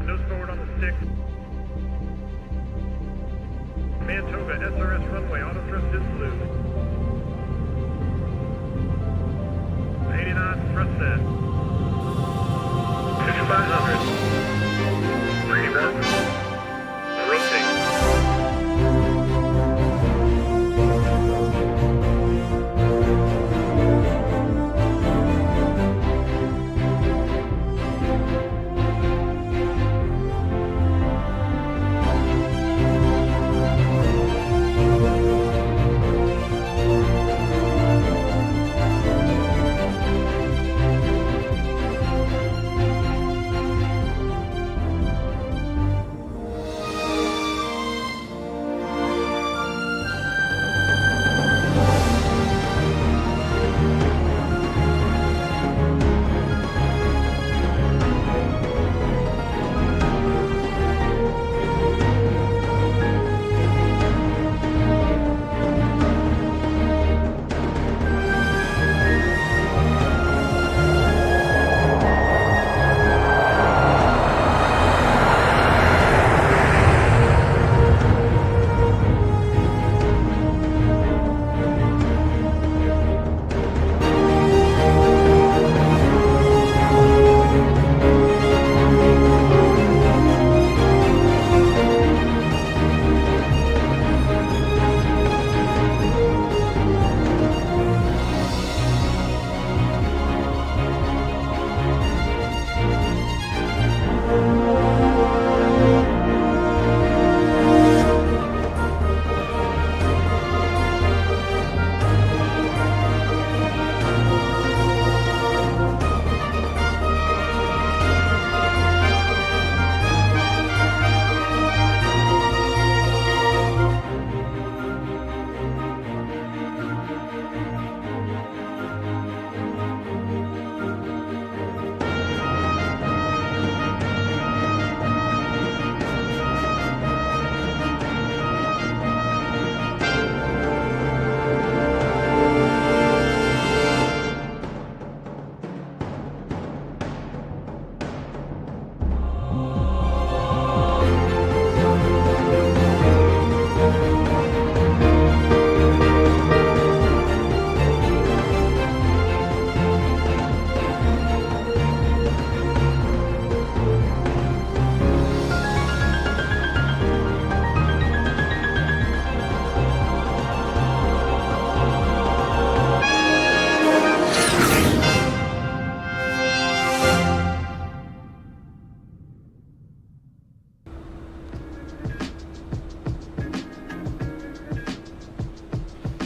Nose forward on the stick. Command Toga, SRS runway, auto thrust is blue. 80 knots, thrust set. 5500. 31. Rotate.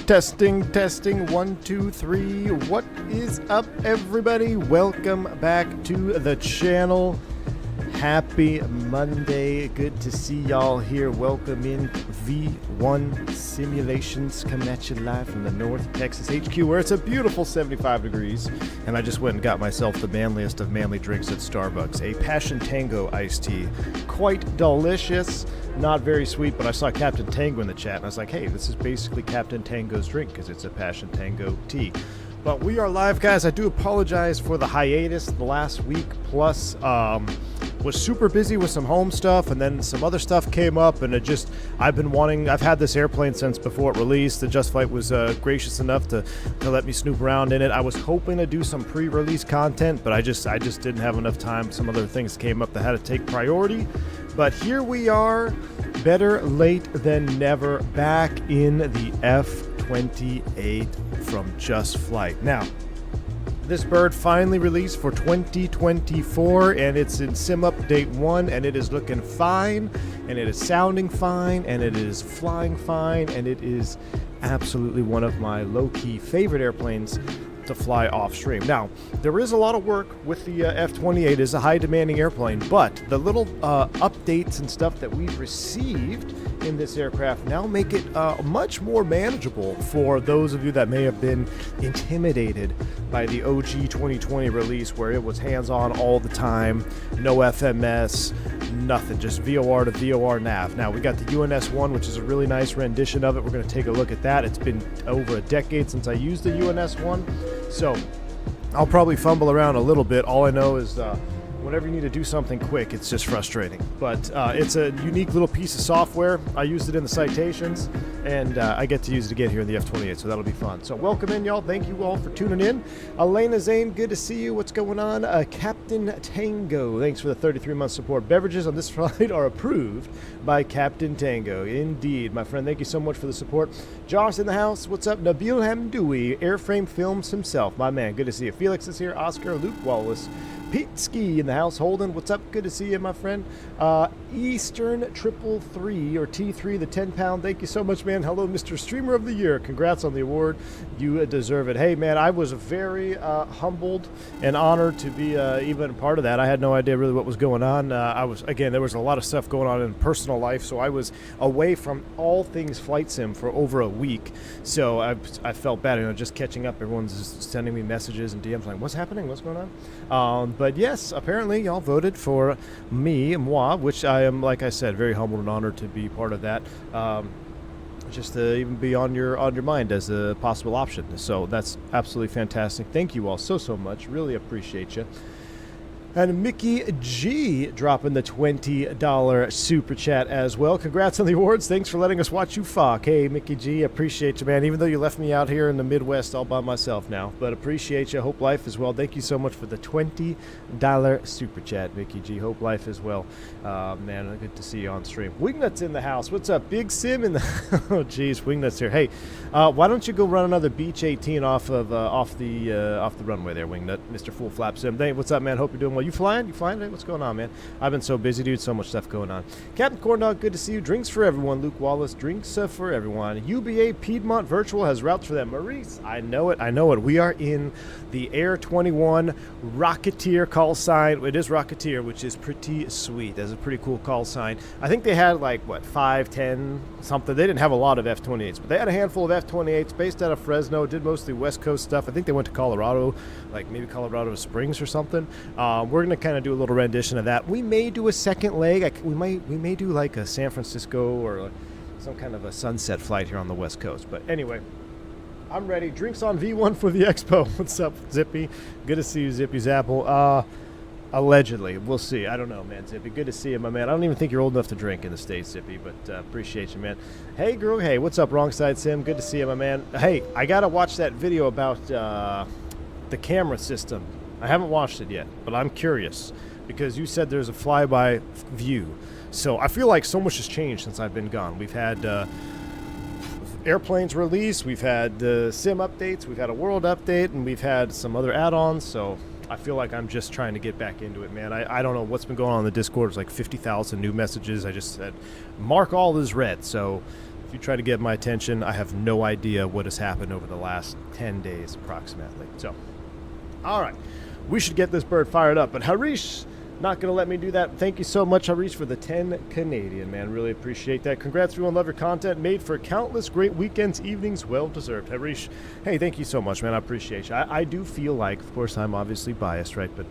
Testing, 1, 2, 3. What is up, everybody? Welcome back to the channel. Happy Monday. Good to see y'all here. Welcome in V1 Simulations, coming at you live from the North Texas HQ, where it's a beautiful 75 degrees. And I just went and got myself the manliest of manly drinks at Starbucks, a Passion Tango iced tea. Quite delicious. Not very sweet, but I saw Captain Tango in the chat, and I was like, hey, this is basically Captain Tango's drink, because it's a Passion Tango tea. But we are live, guys. I do apologize for the hiatus the last week, plus was super busy with some home stuff, and then some other stuff came up, and I've had this airplane since before it released. The Just Flight was gracious enough to let me snoop around in it. I was hoping to do some pre-release content, but I just didn't have enough time. Some other things came up that had to take priority. But here we are, better late than never, back in the F28 from Just Flight. Now, this bird finally released for 2024, and it's in Sim Update 1, and it is looking fine, and it is sounding fine, and it is flying fine, and it is absolutely one of my low-key favorite airplanes to fly off stream. Now, there is a lot of work with the F28. It's a high demanding airplane, but the little updates and stuff that we've received in this aircraft now make it much more manageable for those of you that may have been intimidated by the OG 2020 release, where it was hands-on all the time, no FMS, nothing, just VOR to VOR nav. Now we got the UNS-1, which is a really nice rendition of it. We're going to take a look at that. It's been over a decade since I used the UNS-1, so I'll probably fumble around a little bit. All I know is whenever you need to do something quick, it's just frustrating. But it's a unique little piece of software. I used it in the citations, and I get to use it again here in the F28, so that'll be fun. So welcome in, y'all. Thank you all for tuning in. Elena Zane, good to see you. What's going on? Captain Tango, thanks for the 33-month support. Beverages on this flight are approved by Captain Tango. Indeed, my friend. Thank you so much for the support. Josh in the house. What's up? Nabil Hamdoui, Airframe Films himself. My man, good to see you. Felix is here. Oscar, Luke Wallace. Pete Ski in the house. Holden, what's up? Good to see you, my friend. Eastern 333 or T3, the 10-pound. Thank you so much, man. Hello, Mr. Streamer of the Year. Congrats on the award. You deserve it. Hey, man, I was very humbled and honored to be even part of that. I had no idea really what was going on. There was a lot of stuff going on in personal life, so I was away from all things flight sim for over a week. So I felt bad, just catching up. Everyone's just sending me messages and DMs like, what's happening? What's going on? But yes, apparently y'all voted for moi, which I am, like I said, very humbled and honored to be part of that. Just to even be on your mind as a possible option. So that's absolutely fantastic. Thank you all so much. Really appreciate you. And Mickey G dropping the $20 super chat as well. Congrats on the awards. Thanks for letting us watch you fuck. Hey, Mickey G, appreciate you, man. Even though you left me out here in the Midwest all by myself now. But appreciate you. Hope life as well. Thank you so much for the $20 super chat, Mickey G. Hope life as well. Man, good to see you on stream. Wingnut's in the house. What's up? Big Sim in the... Oh, geez. Wingnut's here. Hey, why don't you go run another Beach 18 off the runway there, Wingnut, Mr. Full Flap Sim. Hey, what's up, man? Hope you're doing well. You flying? Hey, what's going on, man? I've been so busy, dude. So much stuff going on. Captain Corndog, good to see you. Drinks for everyone. Luke Wallace, drinks for everyone. UBA Piedmont Virtual has routes for them. Maurice, I know it. We are in the Air 21 Rocketeer call sign. It is Rocketeer, which is pretty sweet. That's a pretty cool call sign. I think they had 5, 10, something. They didn't have a lot of F-28s, but they had a handful of F-28s based out of Fresno. Did mostly West Coast stuff. I think they went to Colorado, maybe Colorado Springs or something. We're going to kind of do a little rendition of that. We may do a second leg. We may do a San Francisco or some kind of a sunset flight here on the West Coast. But anyway, I'm ready. Drinks on V1 for the expo. What's up, Zippy? Good to see you, Zippy Zapple. Allegedly. We'll see. I don't know, man, Zippy. Good to see you, my man. I don't even think you're old enough to drink in the States, Zippy, but appreciate you, man. Hey, girl. Hey, what's up, Wrong Side Sim? Good to see you, my man. Hey, I got to watch that video about the camera system. I haven't watched it yet, but I'm curious because you said there's a flyby view. So I feel like so much has changed since I've been gone. We've had airplanes released, we've had the sim updates, we've had a world update, and we've had some other add-ons. So I feel like I'm just trying to get back into it, man. I don't know what's been going on in the Discord. There's 50,000 new messages. I just said, mark all as read. So if you try to get my attention, I have no idea what has happened over the last 10 days approximately. So, all right. We should get this bird fired up. But Harish, not going to let me do that. Thank you so much, Harish, for the 10 Canadian, man. Really appreciate that. Congrats, everyone. Love your content. Made for countless great weekends, evenings. Well-deserved. Harish, hey, thank you so much, man. I appreciate you. I do feel like, of course, I'm obviously biased, right? But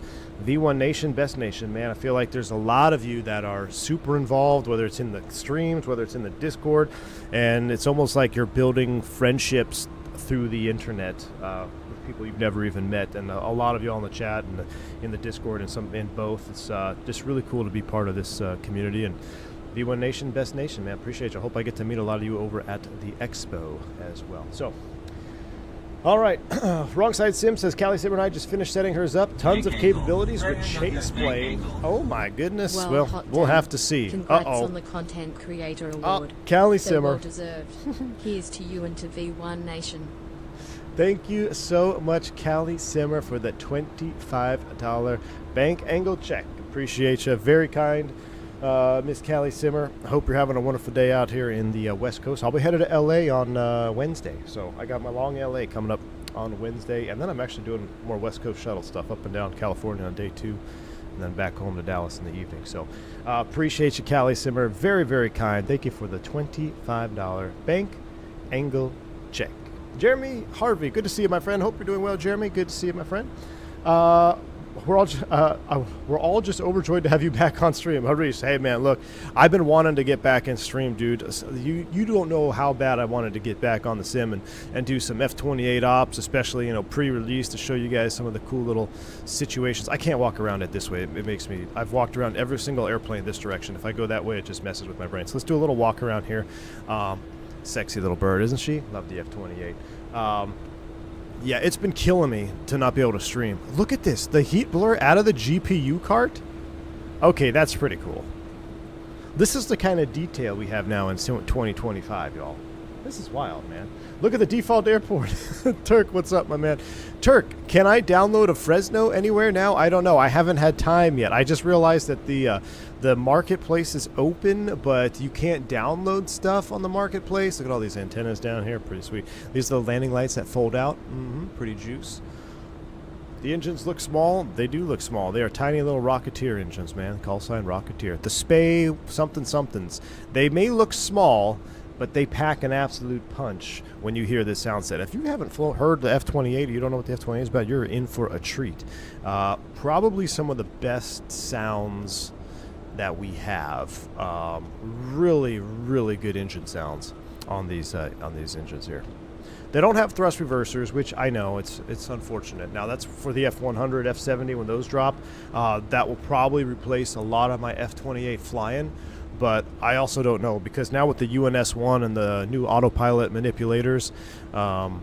V1 Nation, best nation, man. I feel like there's a lot of you that are super involved, whether it's in the streams, whether it's in the Discord. And it's almost like you're building friendships through the internet with people you've never even met, and a lot of you all in the chat and in the Discord and some in both. It's just really cool to be part of this community. And V1 Nation, best nation, man. Appreciate you. I hope I get to meet a lot of you over at the expo as well. So, all right. Wrong Side Sim says Callie Simmer and I just finished setting hers up. Tons of capabilities with chase plane. Oh my goodness. Well, we'll have to see. Congrats on the Content Creator Award. Callie so Simmer. Well deserved. Here's to you and to V1 Nation. Thank you so much, Callie Simmer, for the $25 bank angle check. Appreciate you. Very kind, Miss Callie Simmer. I hope you're having a wonderful day out here in the West Coast. I'll be headed to L.A. on Wednesday. So I got my long L.A. coming up on Wednesday. And then I'm actually doing more West Coast shuttle stuff up and down California on day 2. And then back home to Dallas in the evening. So appreciate you, Callie Simmer. Very, very kind. Thank you for the $25 bank angle check. Jeremy Harvey, good to see you, my friend. Hope you're doing well, Jeremy. Good to see you, my friend. we're all just overjoyed to have you back on stream. Harish, hey man, look, I've been wanting to get back in stream, dude. You don't know how bad I wanted to get back on the sim and do some F28 ops, especially, you know, pre-release, to show you guys some of the cool little situations. I can't walk around it this way. It makes me, I've walked around every single airplane this direction. If I go that way, it just messes with my brain. So let's do a little walk around here. Sexy little bird, isn't she? Love the F28. Yeah, it's been killing me to not be able to stream. Look at this. The heat blur out of the GPU cart? Okay, that's pretty cool. This is the kind of detail we have now in 2025, y'all. This is wild, man. Look at the default airport. Turk, what's up, my man? Turk, can I download a Fresno anywhere now? I don't know. I haven't had time yet. I just realized that the marketplace is open, but you can't download stuff on the marketplace. Look at all these antennas down here. Pretty sweet. These are the landing lights that fold out. Pretty juice. The engines look small. They do look small. They are tiny little Rocketeer engines, man. Call sign Rocketeer. The Spey something-somethings. They may look small, but they pack an absolute punch when you hear this sound set. If you haven't heard the F28, you don't know what the F28 is about, you're in for a treat. Probably some of the best sounds that we have. Really, really good engine sounds on these engines here. They don't have thrust reversers, which I know it's unfortunate. Now that's for the F100, F70 when those drop. That will probably replace a lot of my F28 flying. But I also don't know, because now with the UNS-1 and the new autopilot manipulators on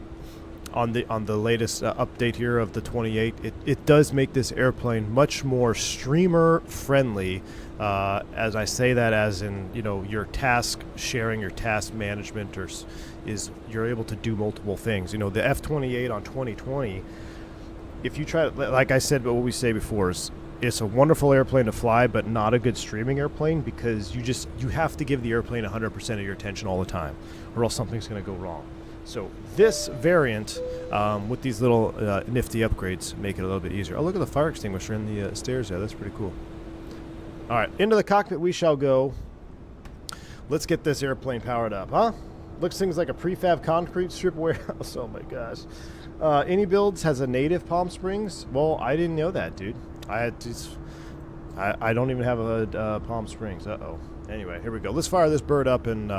the latest update here of the 28, it does make this airplane much more streamer friendly. As I say that, as in, you know, your task sharing, your task management, is you're able to do multiple things. You know, the F28 on 2020, if you try, like I said, but what we say before is, it's a wonderful airplane to fly, but not a good streaming airplane, because you have to give the airplane 100% of your attention all the time, or else something's going to go wrong. So this variant, with these little nifty upgrades, make it a little bit easier. Oh, look at the fire extinguisher in the stairs there. That's pretty cool. All right, into the cockpit we shall go. Let's get this airplane powered up, huh? Looks things like a prefab concrete strip warehouse. Oh my gosh. Any Builds has a native Palm Springs. Well, I didn't know that, dude. I don't even have a Palm Springs. Uh-oh. Anyway, here we go. Let's fire this bird up, and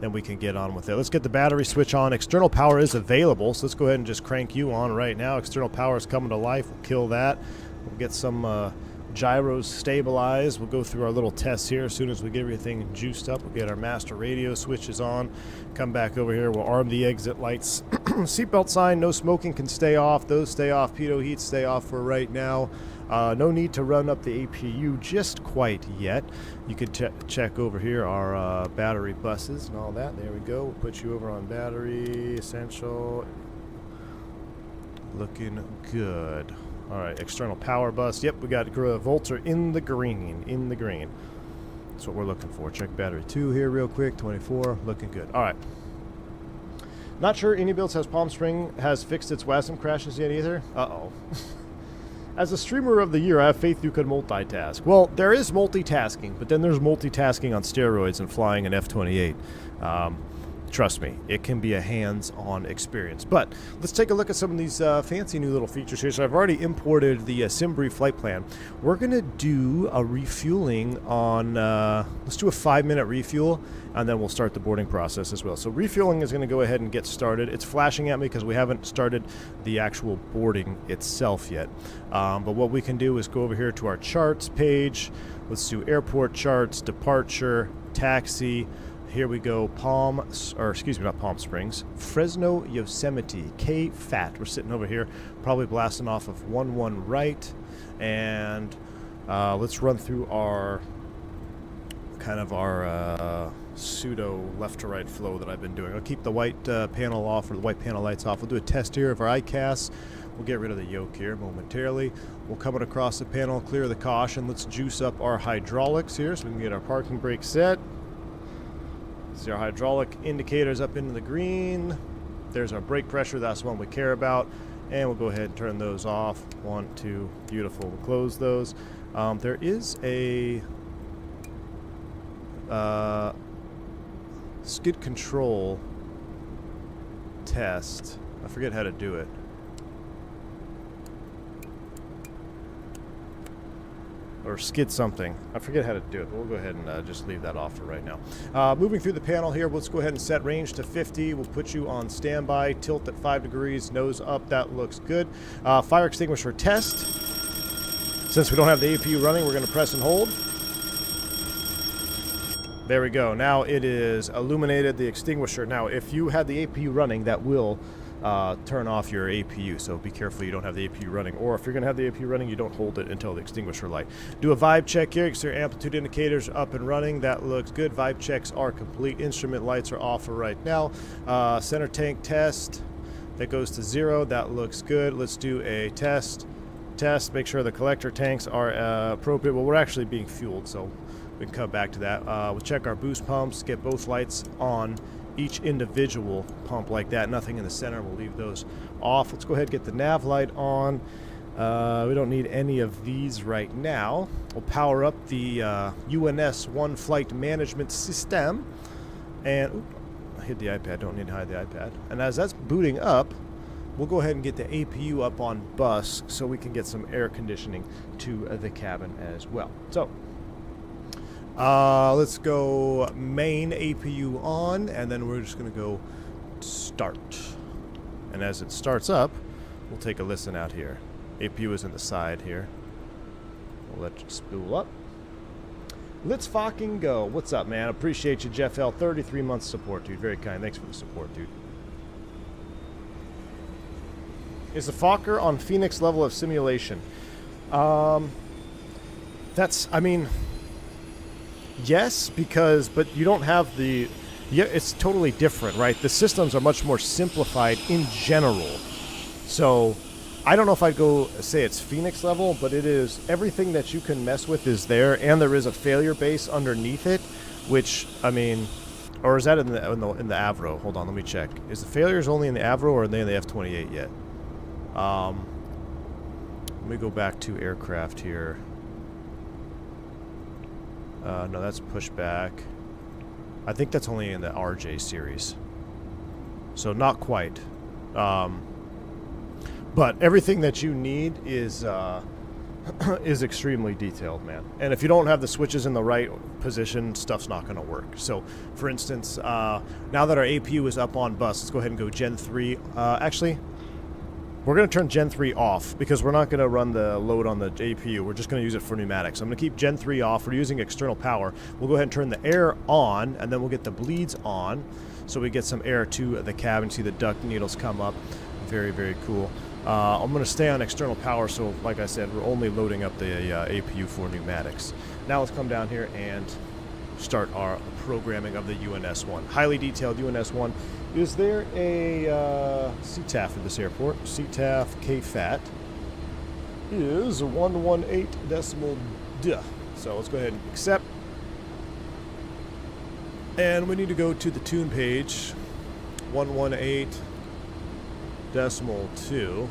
then we can get on with it. Let's get the battery switch on. External power is available, so let's go ahead and just crank you on right now. External power is coming to life. We'll kill that. We'll get some gyros stabilized. We'll go through our little tests here. As soon as we get everything juiced up, we'll get our master radio switches on. Come back over here. We'll arm the exit lights. Seatbelt sign, no smoking can stay off. Those stay off. Pitot heat stay off for right now. No need to run up the APU just quite yet. You could check over here our battery buses and all that. There we go. We'll put you over on battery, essential. Looking good. All right, external power bus. Yep, we got Volter in the green. In the green. That's what we're looking for. Check battery 2 here real quick. 24. Looking good. All right. Not sure Any Builds has Palm Spring has fixed its WASM crashes yet either. Uh-oh. As a streamer of the year, I have faith you could multitask. Well, there is multitasking, but then there's multitasking on steroids and flying an F-28. Trust me, it can be a hands-on experience. But let's take a look at some of these fancy new little features here. So I've already imported the SimBrief flight plan. We're going to do a refueling on, let's do a 5-minute refuel, and then we'll start the boarding process as well. So refueling is going to go ahead and get started. It's flashing at me because we haven't started the actual boarding itself yet. But what we can do is go over here to our charts page. Let's do airport charts, departure, taxi. Here we go, not Palm Springs, Fresno Yosemite, K-FAT. We're sitting over here, probably blasting off of 11 right, and let's run through our pseudo left to right flow that I've been doing. I'll keep the white panel off, or the white panel lights off. We'll do a test here of our ICAS. We'll get rid of the yoke here momentarily. We'll come it across the panel, clear the caution. Let's juice up our hydraulics here so we can get our parking brake set. See our hydraulic indicators up into the green. There's our brake pressure. That's the one we care about. And we'll go ahead and turn those off. 1, 2, beautiful. We'll close those. There is a skid control test. I forget how to do it. or skid something. I forget how to do it. We'll go ahead and just leave that off for right now. Moving through the panel here, let's go ahead and set range to 50. We'll put you on standby, tilt at 5 degrees, nose up. That looks good. Fire extinguisher test. Since we don't have the APU running, we're going to press and hold. There we go. Now it is illuminated the extinguisher. Now, if you had the APU running, that will turn off your APU, so be careful you don't have the APU running, or if you're going to have the APU running, you don't hold it until the extinguisher light. Do a vibe check here. You can see your amplitude indicators up and running. That looks good. Vibe checks are complete. Instrument lights are off for right now. Center tank test. That goes to 0. That looks good. Let's do a test. Make sure the collector tanks are appropriate. Well, we're actually being fueled, so we can come back to that. We'll check our boost pumps, get both lights on each individual pump like that. Nothing in the center. We'll leave those off. Let's go ahead and get the nav light on. We don't need any of these right now. We'll power up the UNS-1 flight management system. And I hit the iPad. Don't need to hide the iPad. And as that's booting up, we'll go ahead and get the APU up on bus so we can get some air conditioning to the cabin as well. So let's go main APU on, and then we're just going to go start. And as it starts up, we'll take a listen out here. APU is in the side here. We'll let you spool up. Let's fucking go. What's up, man? Appreciate you, Jeff L. 33 months support, dude. Very kind. Thanks for the support, dude. Is the Fokker on Fenix level of simulation? That's, I mean, yes, because, but you don't have the, yeah, it's totally different, right? The systems are much more simplified in general. So I don't know if I'd go say it's Fenix level, but it is, everything that you can mess with is there, and there is a failure base underneath it, which, I mean, or is that in the Avro? Hold on, let me check. Is the failures only in the Avro, or are they in the F28 yet? Let me go back to aircraft here. No, that's pushback. I think that's only in the RJ series. So not quite. But everything that you need is extremely detailed, man. And if you don't have the switches in the right position, stuff's not going to work. So, for instance, now that our APU is up on bus, let's go ahead and go Gen 3. Actually, we're going to turn Gen 3 off because we're not going to run the load on the APU. We're just going to use it for pneumatics. I'm going to keep Gen 3 off. We're using external power. We'll go ahead and turn the air on, and then we'll get the bleeds on so we get some air to the cabin. See the duct needles come up. Very, very cool. I'm going to stay on external power, so like I said, we're only loading up the APU for pneumatics. Now let's come down here and start our programming of the UNS-1. Highly detailed UNS-1. Is there a CTAF at this airport? CTAF KFAT is 118.duh. So let's go ahead and accept. And we need to go to the tune page, 118.2.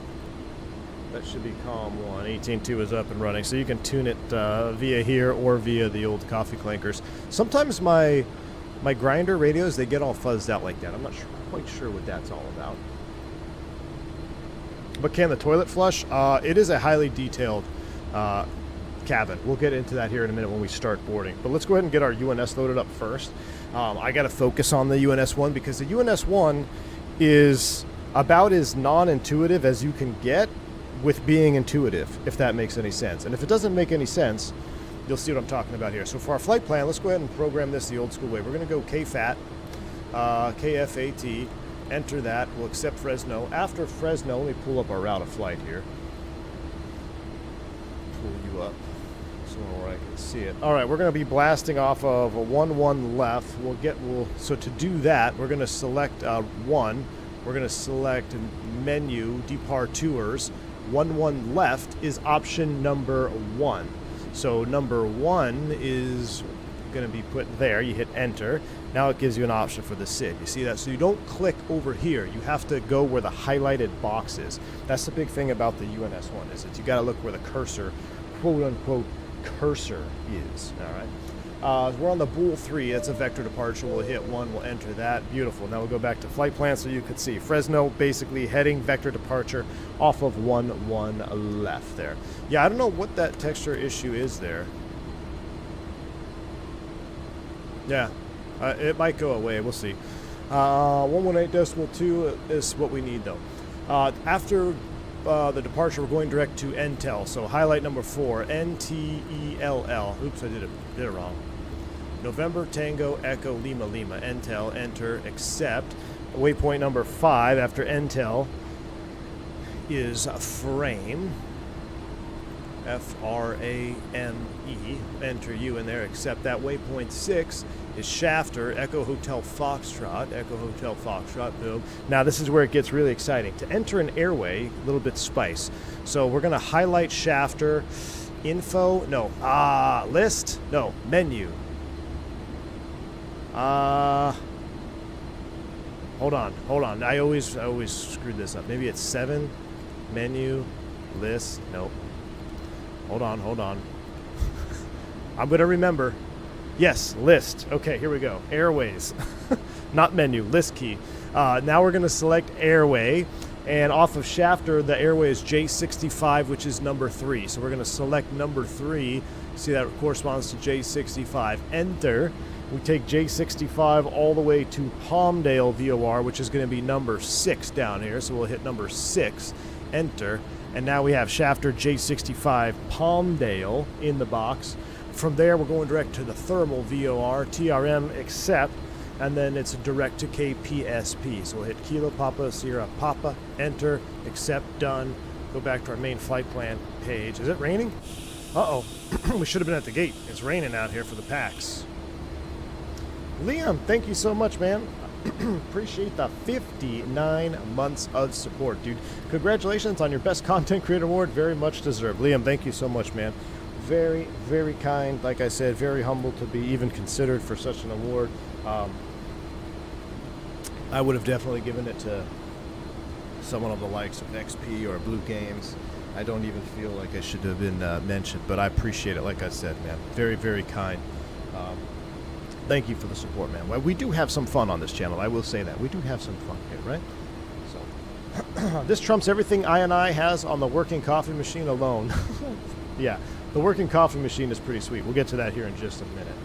That should be COM 1. 18.2 is up and running, so you can tune it via here or via the old coffee clankers. Sometimes my grinder radios, they get all fuzzed out like that. I'm not quite sure what that's all about. But can the toilet flush? It is a highly detailed cabin. We'll get into that here in a minute when we start boarding. But let's go ahead and get our UNS loaded up first. I got to focus on the UNS-1 because the UNS-1 is about as non-intuitive as you can get with being intuitive, if that makes any sense. And if it doesn't make any sense, you'll see what I'm talking about here. So for our flight plan, let's go ahead and program this the old school way. We're going to go KFAT, KFAT, enter that. We'll accept Fresno. After Fresno, let me pull up our route of flight here. Pull you up somewhere where I can see it. All right, we're going to be blasting off of a 1-1 left. So to do that, we're going to select 1. We're going to select menu, departures. 1-1 left is option number 1. So number 1 is going to be put there. You hit enter. Now it gives you an option for the SID. You see that? So you don't click over here. You have to go where the highlighted box is. That's the big thing about the UNS-1 is that you got to look where the cursor, quote unquote, cursor is. All right. We're on the Bool 3. That's a vector departure. We'll hit 1. We'll enter that. Beautiful. Now we'll go back to flight plan so you can see. Fresno basically heading vector departure off of 1-1 left there. Yeah, I don't know what that texture issue is there. Yeah, it might go away. We'll see. 118.2 is what we need, though. After the departure, we're going direct to NTEL. So highlight number 4, NTELL. Oops, I did it wrong. November Tango Echo Lima Lima. NTEL, enter, accept. Waypoint number 5 after NTEL is frame. F-R-A-M-E. Enter you in there, accept that. Waypoint 6 is Shafter, Echo Hotel Foxtrot. Echo Hotel Foxtrot, boom. Now this is where it gets really exciting. To enter an airway, a little bit spice. So we're going to highlight Shafter, info, no, list, no, menu. Hold on. I always screwed this up. Maybe it's 7, menu, list, nope. Hold on. I'm going to remember. Yes, list. Okay, here we go. Airways. Not menu, list key. Now we're going to select airway. And off of Shafter, the airway is J65, which is number 3. So we're going to select number 3. See, that corresponds to J65. Enter. We take J65 all the way to Palmdale VOR, which is going to be number 6 down here. So we'll hit number 6. Enter. And now we have Shafter J65 Palmdale in the box. From there, we're going direct to the thermal VOR, TRM, accept, and then it's direct to KPSP. So we'll hit Kilo Papa Sierra Papa, enter, accept, done. Go back to our main flight plan page. Is it raining? Uh-oh. We should have been at the gate. It's raining out here for the PAX. Liam, thank you so much, man. Appreciate the 59 months of support, dude. Congratulations on your Best Content Creator Award. Very much deserved. Liam, thank you so much, man. Very, very kind. Like I said, very humble to be even considered for such an award. I would have definitely given it to someone of the likes of XP or Blue Games. I don't even feel like I should have been mentioned, but I appreciate it. Like I said, man, very, very kind. Thank you for the support, man. Well, we do have some fun on this channel. I will say that. We do have some fun here, right? So, this trumps everything I has on the working coffee machine alone. Yeah, the working coffee machine is pretty sweet. We'll get to that here in just a minute.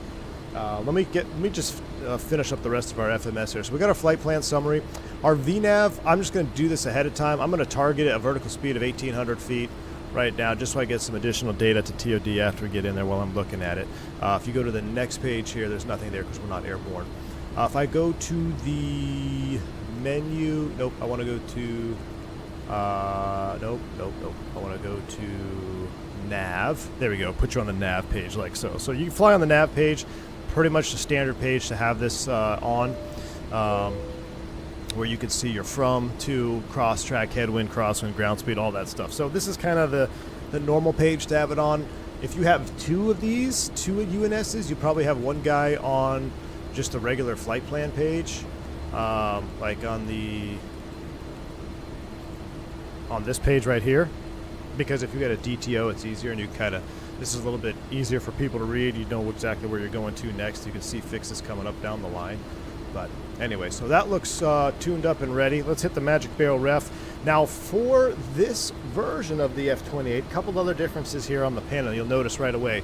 Let me just finish up the rest of our FMS here. So we got our flight plan summary. Our VNAV, I'm just going to do this ahead of time. I'm going to target a vertical speed of 1,800 feet. Right now, just so I get some additional data to TOD after we get in there while I'm looking at it. If you go to the next page here, there's nothing there because we're not airborne. If I go to the menu, nope, I want to go to, nope. I want to go to nav. There we go, put you on the nav page like so. So you fly on the nav page, pretty much the standard page to have this on. Where you can see your from, to, cross track, headwind, crosswind, ground speed, all that stuff. So this is kind of the normal page to have it on. If you have 2 of these, 2 UNSs, you probably have one guy on just a regular flight plan page. Like on this page right here. Because if you got a DTO, it's easier and you kind of, this is a little bit easier for people to read. You know exactly where you're going to next. You can see fixes coming up down the line. But anyway, so that looks tuned up and ready. Let's hit the Magic Barrel ref. Now for this version of the F28, a couple other differences here on the panel you'll notice right away.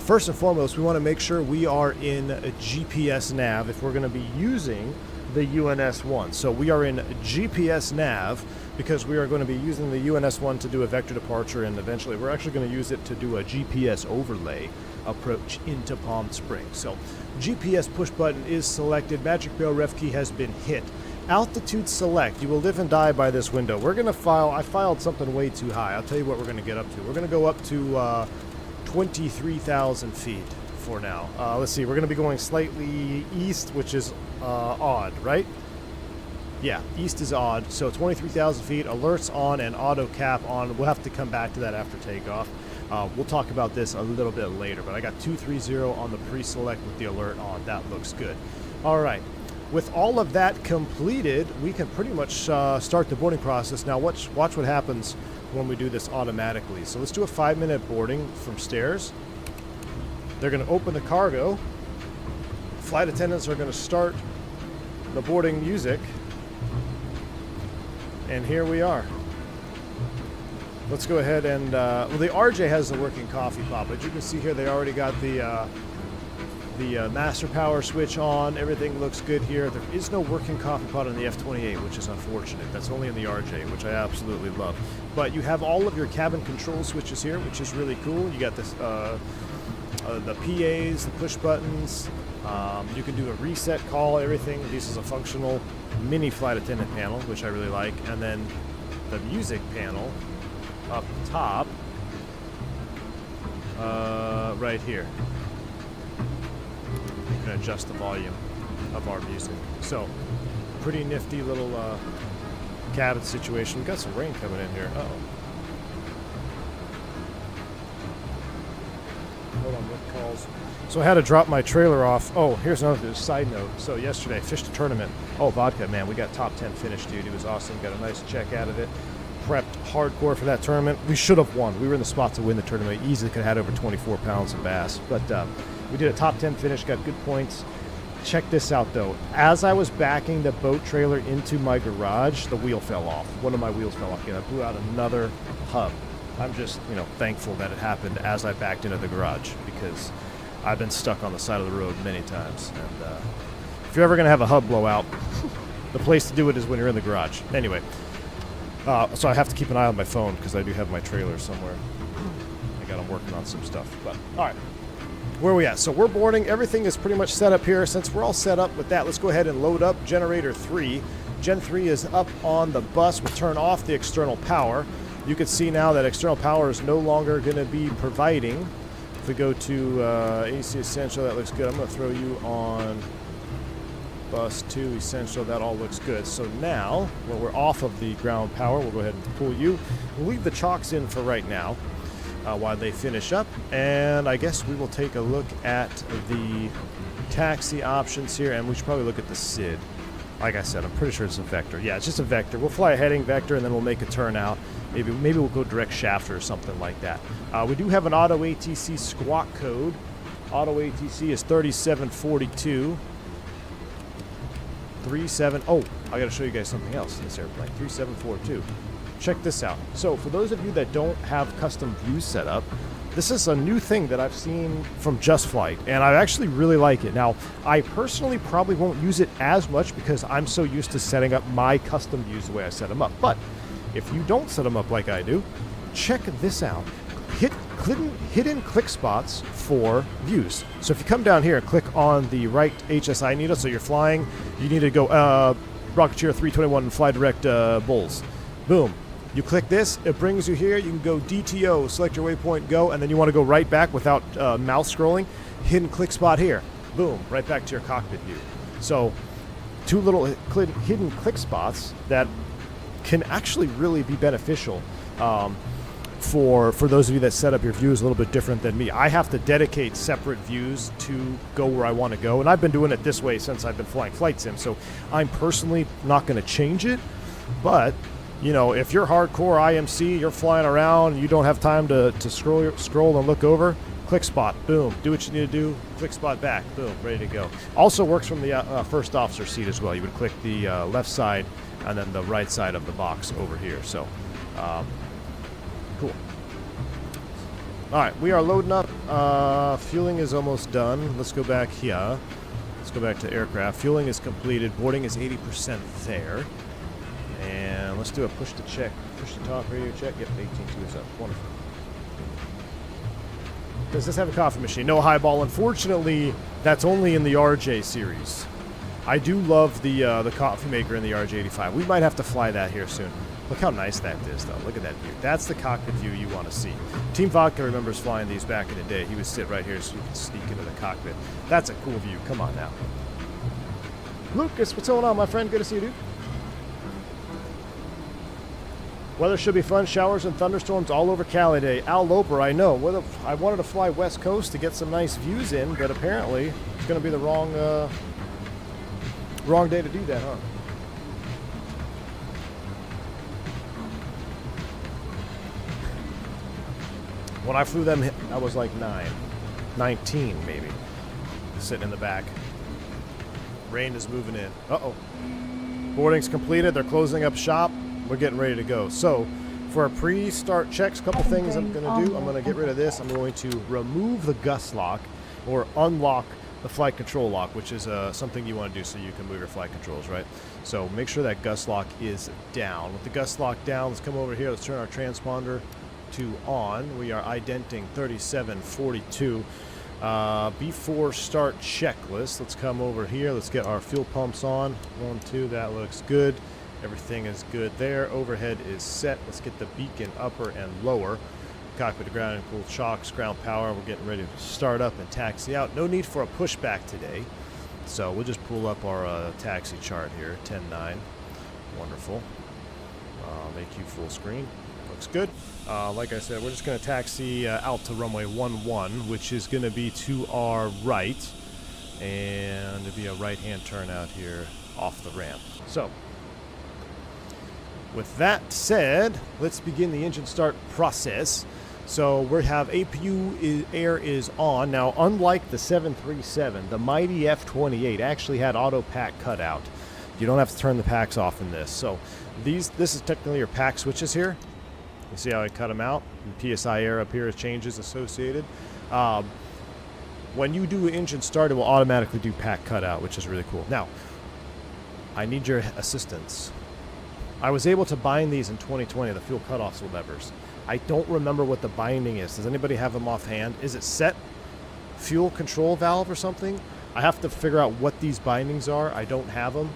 First and foremost, we want to make sure we are in a GPS nav if we're going to be using the UNS-1. So we are in GPS nav because we are going to be using the UNS-1 to do a vector departure, and eventually we're actually going to use it to do a GPS overlay approach into Palm Springs. So GPS push button is selected. Magic Barrel ref key has been hit. Altitude select. You will live and die by this window. We're going to file, I filed something way too high. I'll tell you what we're going to get up to. We're going to go up to 23,000 feet for now. Let's see, we're going to be going slightly east, which is odd, right? Yeah, east is odd. So 23,000 feet, alerts on and auto cap on. We'll have to come back to that after takeoff. We'll talk about this a little bit later, but I got 230 on the pre-select with the alert on. That looks good. All right. With all of that completed, we can pretty much start the boarding process. Now watch what happens when we do this automatically. So let's do a 5-minute boarding from stairs. They're going to open the cargo. Flight attendants are going to start the boarding music. And here we are. Let's go ahead and, well, the RJ has the working coffee pot, but you can see here they already got the master power switch on. Everything looks good here. There is no working coffee pot on the F28, which is unfortunate. That's only in the RJ, which I absolutely love. But you have all of your cabin control switches here, which is really cool. You got this, the PAs, the push buttons. You can do a reset call, everything. This is a functional mini flight attendant panel, which I really like. And then the music panel up top, right here. You can adjust the volume of our music. So, pretty nifty little cabin situation. We've got some rain coming in here. Uh-oh. Hold on, what calls? So I had to drop my trailer off. Oh, here's another side note. So yesterday, I fished a tournament. Oh, vodka, man, we got top 10 finish, dude. It was awesome. Got a nice check out of it. Prepped hardcore for that tournament. We should have won. We were in the spot to win the tournament. Easily could have had over 24 pounds of bass. But we did a top 10 finish, got good points. Check this out, though. As I was backing the boat trailer into my garage, the wheel fell off. One of my wheels fell off again. I blew out another hub. I'm just, thankful that it happened as I backed into the garage, because I've been stuck on the side of the road many times. And if you're ever going to have a hub blowout, the place to do it is when you're in the garage. Anyway, so I have to keep an eye on my phone because I do have my trailer somewhere. I'm working on some stuff. But all right, where are we at? So we're boarding. Everything is pretty much set up here. Since we're all set up with that, let's go ahead and load up generator 3. Gen 3 is up on the bus. We'll turn off the external power. You can see now that external power is no longer going to be providing. If we go to AC Essential, that looks good. I'm going to throw you on bus 2 Essential. That all looks good. So now, when we're off of the ground power, we'll go ahead and pull you. We'll leave the chocks in for right now while they finish up. And I guess we will take a look at the taxi options here, and we should probably look at the SID. Like I said, I'm pretty sure it's a vector. Yeah, it's just a vector. We'll fly a heading vector, and then we'll make a turn out. Maybe we'll go direct shaft or something like that. We do have an auto ATC squawk code. Auto ATC is 3742. Oh, I got to show you guys something else in this airplane. 3742. Check this out. So for those of you that don't have custom views set up, this is a new thing that I've seen from Just Flight, and I actually really like it. Now, I personally probably won't use it as much because I'm so used to setting up my custom views the way I set them up. But if you don't set them up like I do, check this out. Hidden click spots for views. So if you come down here and click on the right HSI needle, so you're flying, you need to go Rocketeer 321 and fly direct Bulls. Boom. You click this, it brings you here. You can go DTO, select your waypoint, go, and then you want to go right back without mouse scrolling. Hidden click spot here. Boom, right back to your cockpit view. So 2 little hidden click spots that can actually really be beneficial for those of you that set up your views a little bit different than me. I have to dedicate separate views to go where I want to go, and I've been doing it this way since I've been flying Flight Sim, so I'm personally not going to change it. But if you're hardcore IMC, you're flying around, you don't have time to scroll and look over, click spot, boom, do what you need to do, click spot back, boom, ready to go. Also works from the first officer seat as well. You would click the left side and then the right side of the box over here. So cool. All right, we are loading up. Fueling is almost done. Let's go back here. Let's go back to aircraft. Fueling is completed. Boarding is 80% there. And let's do a push to check. Push to talk radio check. Yep, 18.2 is up. Wonderful. Does this have a coffee machine? No highball. Unfortunately, that's only in the RJ series. I do love the coffee maker in the RJ85. We might have to fly that here soon. Look how nice that is, though. Look at that view. That's the cockpit view you want to see. Team Vodka remembers flying these back in the day. He would sit right here so you could sneak into the cockpit. That's a cool view. Come on now. Lucas, what's going on, my friend? Good to see you, dude. Weather should be fun. Showers and thunderstorms all over Cali today. Al Loper, I know. I wanted to fly West Coast to get some nice views in, but apparently it's going to be the wrong day to do that, huh? When I flew them, I was like 9. 19 maybe. Sitting in the back. Rain is moving in. Uh-oh. Boarding's completed. They're closing up shop. We're getting ready to go. So, for our pre-start checks, a couple things I'm going to do. I'm going to get rid of this. I'm going to remove the gust lock or unlock the flight control lock, which is something you want to do so you can move your flight controls, right? So make sure that gust lock is down. With the gust lock down, let's come over here. Let's turn our transponder to on. We are identing 3742. Before start checklist, let's come over here. Let's get our fuel pumps on. 1, 2, that looks good. Everything is good there. Overhead is set. Let's get the beacon upper and lower. Cockpit to ground and cool shocks, ground power. We're getting ready to start up and taxi out. No need for a pushback today. So we'll just pull up our taxi chart here. 10-9. Wonderful. Make you full screen. Looks good. Like I said, we're just going to taxi out to runway 11, which is going to be to our right. And it'll be a right-hand turn out here off the ramp. So, with that said, let's begin the engine start process. So we have APU air is on. Now, unlike the 737, the mighty F28 actually had auto pack cutout. You don't have to turn the packs off in this. So this is technically your pack switches here. You see how I cut them out? And PSI air up here is changes associated. When you do engine start, it will automatically do pack cutout, which is really cool. Now, I need your assistance. I was able to bind these in 2020, the fuel cutoffs with levers. I don't remember what the binding is. Does anybody have them offhand? Is it set fuel control valve or something? I have to figure out what these bindings are. I don't have them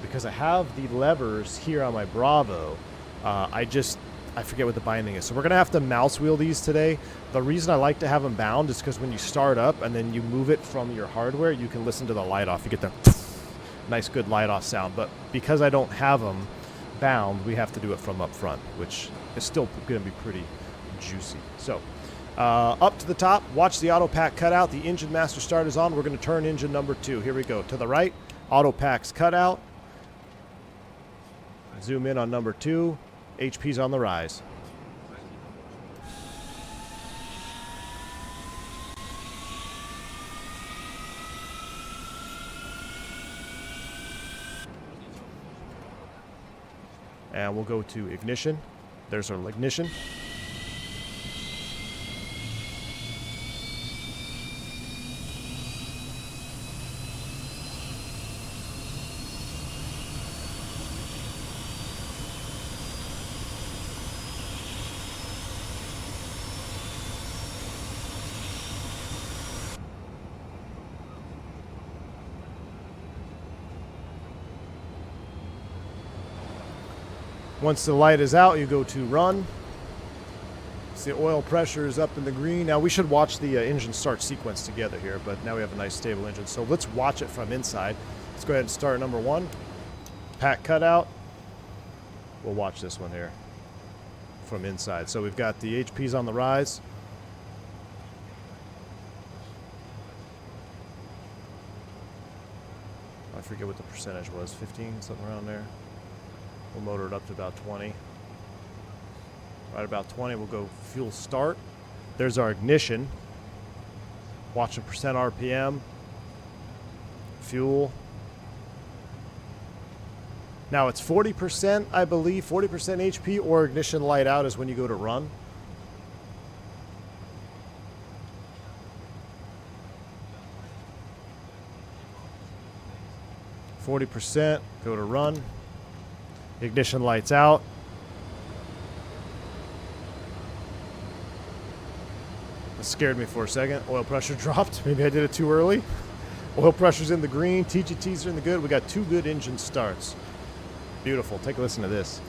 because I have the levers here on my Bravo. I forget what the binding is. So we're going to have to mouse wheel these today. The reason I like to have them bound is because when you start up and then you move it from your hardware, you can listen to the light off. You get the nice, good light off sound. But because I don't have them bound, we have to do it from up front, which is still going to be pretty juicy. So up to the top, watch the auto pack cut out. The engine master start is on. We're going to turn engine number 2. Here we go. To the right, auto packs cut out. Zoom in on number 2. HP's on the rise. And we'll go to ignition. There's our ignition. Once the light is out, you go to run. See, oil pressure is up in the green. Now, we should watch the engine start sequence together here, but now we have a nice stable engine. So let's watch it from inside. Let's go ahead and start number 1. Pack cutout. We'll watch this one here from inside. So we've got the HPs on the rise. I forget what the percentage was, 15, something around there. We'll motor it up to about 20. Right about 20, we'll go fuel start. There's our ignition. Watch the percent RPM. Fuel. Now it's 40%, I believe, 40% HP, or ignition light out is when you go to run. %, go to run. Ignition lights out. That scared me for a second. Oil pressure dropped. Maybe I did it too early. Oil pressure's in the green. TGTs are in the good. We got 2 good engine starts. Beautiful. Take a listen to this.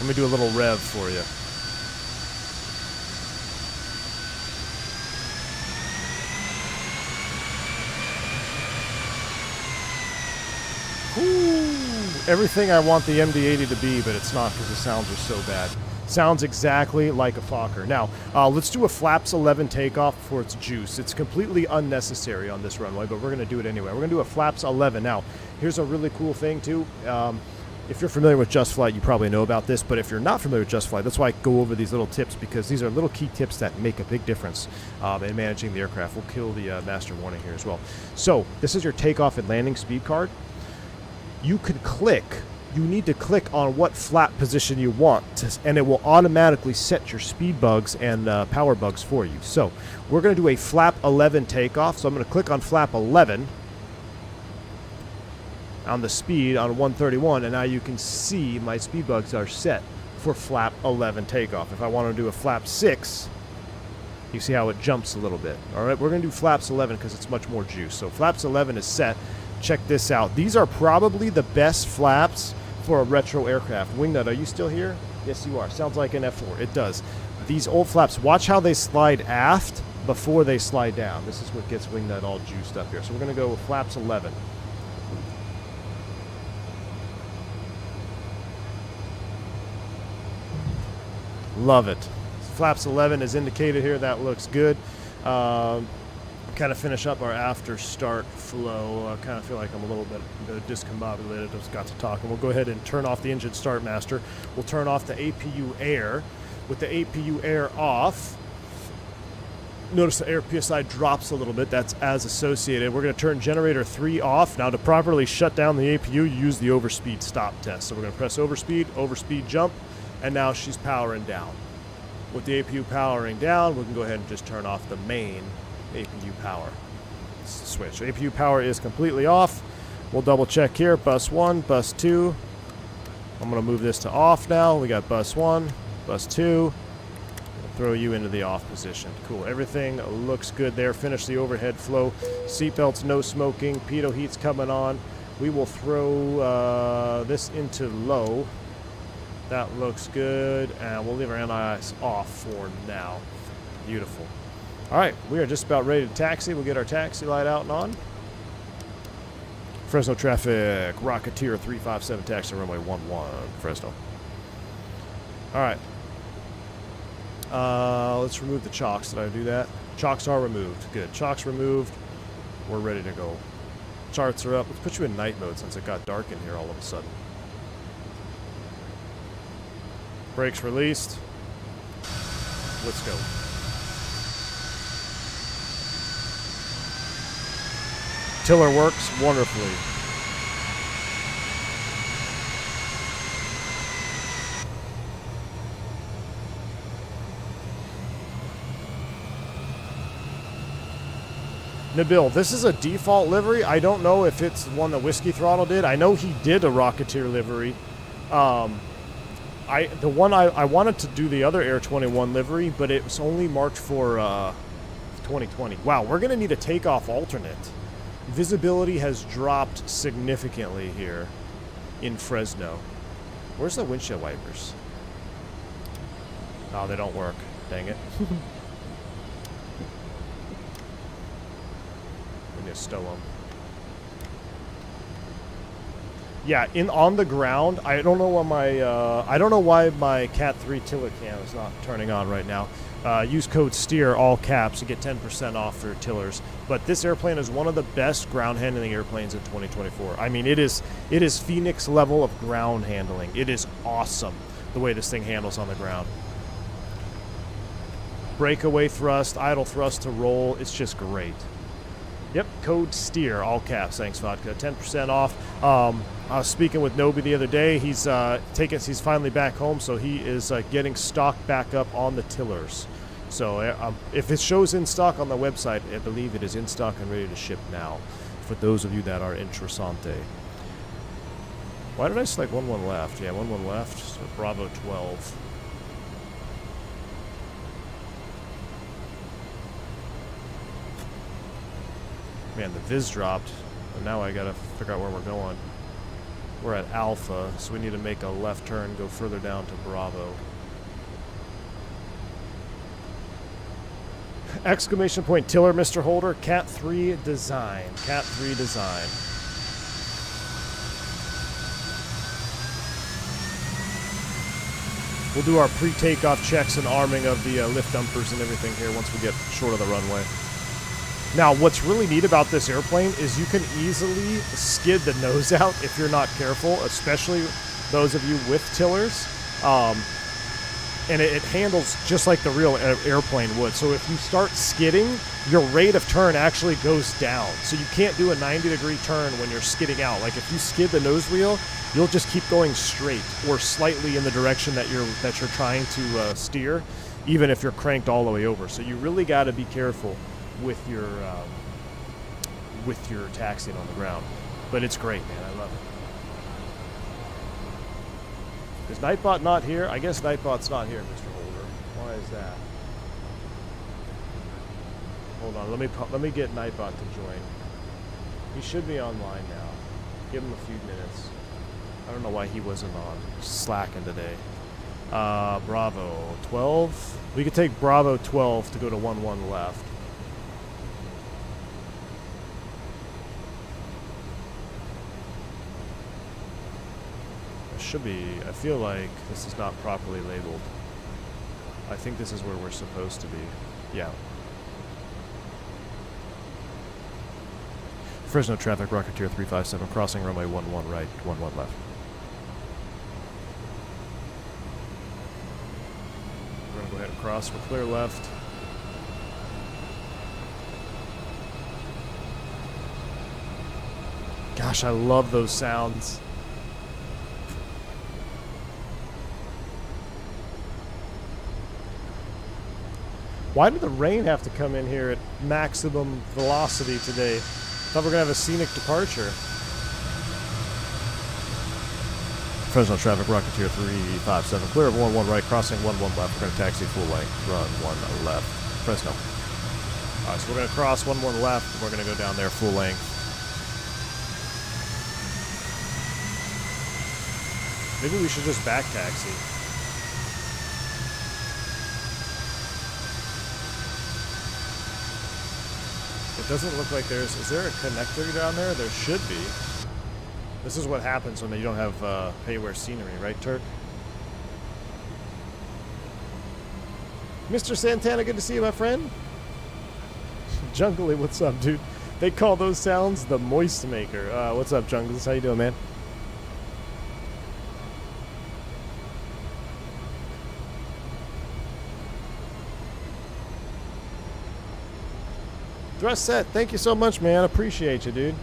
Let me do a little rev for you. Everything I want the MD-80 to be, but it's not because the sounds are so bad. Sounds exactly like a Fokker. Now, let's do a flaps 11 takeoff before it's juice. It's completely unnecessary on this runway, but we're going to do it anyway. We're going to do a flaps 11. Now, here's a really cool thing, too. If you're familiar with Just Flight, you probably know about this, but if you're not familiar with Just Flight, that's why I go over these little tips, because these are little key tips that make a big difference in managing the aircraft. We'll kill the master warning here as well. So this is your takeoff and landing speed card. You need to click on what flap position you want, and it will automatically set your speed bugs and power bugs for you. So we're going to do a flap 11 takeoff. So I'm going to click on flap 11 on the speed on 131, and now you can see my speed bugs are set for flap 11 takeoff. If I want to do a flap 6, you see how it jumps a little bit. All right, we're going to do flaps 11 because it's much more juice. So flaps 11 is set. Check this out. These are probably the best flaps for a retro aircraft. Wingnut, are you still here? Yes, you are. Sounds like an F4. It does. These old flaps, watch how they slide aft before they slide down. This is what gets Wingnut all juiced up here. So we're going to go with flaps 11. Love it. Flaps 11 is indicated here. That looks good. Kind of finish up our after start flow. I kind of feel like I'm a little bit discombobulated. Just got to talk, and we'll go ahead and turn off the engine start master. We'll turn off the APU air. With the APU air off, notice the air PSI drops a little bit. That's as associated. We're going to turn generator 3 off. Now to properly shut down the APU, you use the overspeed stop test. So we're going to press overspeed jump, and now she's powering down. With the APU powering down, we can go ahead and just turn off the main APU power switch. So APU power is completely off. We'll double check here. Bus 1, bus 2. I'm going to move this to off now. We got bus 1, bus 2. We'll throw you into the off position. Cool. Everything looks good there. Finish the overhead flow. Seatbelts, no smoking. Pitot heat's coming on. We will throw this into low. That looks good. And we'll leave our NIS off for now. Beautiful. All right, we are just about ready to taxi. We'll get our taxi light out and on. Fresno traffic, Rocketeer 357, taxi runway 11, Fresno. All right. Let's remove the chocks. Did I do that? Chocks are removed. Good. Chocks removed. We're ready to go. Charts are up. Let's put you in night mode since it got dark in here all of a sudden. Brakes released. Let's go. Tiller works wonderfully. Nabil, this is a default livery. I don't know if it's the one that Whiskey Throttle did. I know he did a Rocketeer livery. I wanted to do the other Air 21 livery, but it was only marked for 2020. Wow, we're going to need a takeoff alternate. Visibility has dropped significantly here in Fresno. Where's the windshield wipers? Oh, they don't work. Dang it. We need to stow them. Yeah, on the ground. I don't know why my Cat 3 tiller cam is not turning on right now. Use code STEER, all caps, to get 10% off for tillers. But this airplane is one of the best ground handling airplanes in 2024. I mean, it is Phoenix level of ground handling. It is awesome the way this thing handles on the ground. Breakaway thrust, idle thrust to roll. It's just great. Yep, code STEER, all caps. Thanks, Vodka. 10% off. I was speaking with Nobi the other day. He's finally back home, so he is getting stock back up on the tillers. So if it shows in stock on the website, I believe it is in stock and ready to ship now. For those of you that are interessante. Why did I select 1-1 left? Yeah, 1-1 left. So Bravo 12. Man, the viz dropped. And now I gotta figure out where we're going. We're at Alpha, so we need to make a left turn, go further down to Bravo. Exclamation point tiller, Mr. Holder. Cat 3 design. Cat 3 design. We'll do our pre-takeoff checks and arming of the lift dumpers and everything here once we get short of the runway. Now, what's really neat about this airplane is you can easily skid the nose out if you're not careful, especially those of you with tillers. And it handles just like the real airplane would. So if you start skidding, your rate of turn actually goes down. So you can't do a 90-degree turn when you're skidding out. Like if you skid the nose wheel, you'll just keep going straight or slightly in the direction that you're trying to steer, even if you're cranked all the way over. So you really got to be careful with your taxiing on the ground. But it's great, man. I love it. Is Nightbot not here? I guess Nightbot's not here, Mr. Holder. Why is that? Hold on, let me get Nightbot to join. He should be online now. Give him a few minutes. I don't know why he wasn't on. He's slacking today. Bravo 12. We could take Bravo 12 to go to 1-1 left. Should be. I feel like this is not properly labeled. I think this is where we're supposed to be. Yeah. Fresno traffic, Rocketeer 357, crossing runway 11 right, 11 left. We're gonna go ahead and cross. We're clear left. Gosh, I love those sounds. Why did the rain have to come in here at maximum velocity today? Thought we were going to have a scenic departure. Fresno traffic, Rocketeer 357, clear of 11 right, crossing 11 left. We're going to taxi full length, run 1 left. Fresno. Alright, so we're going to cross 11 left, and we're going to go down there full length. Maybe we should just back taxi. It doesn't look like there's... Is there a connector down there? There should be. This is what happens when you don't have pay-where scenery, right, Turk? Mr. Santana, good to see you, my friend. Jungly, what's up, dude? They call those sounds the moist maker. What's up, Jungles? How you doing, man? Thrust set, thank you so much, man. I appreciate you, dude.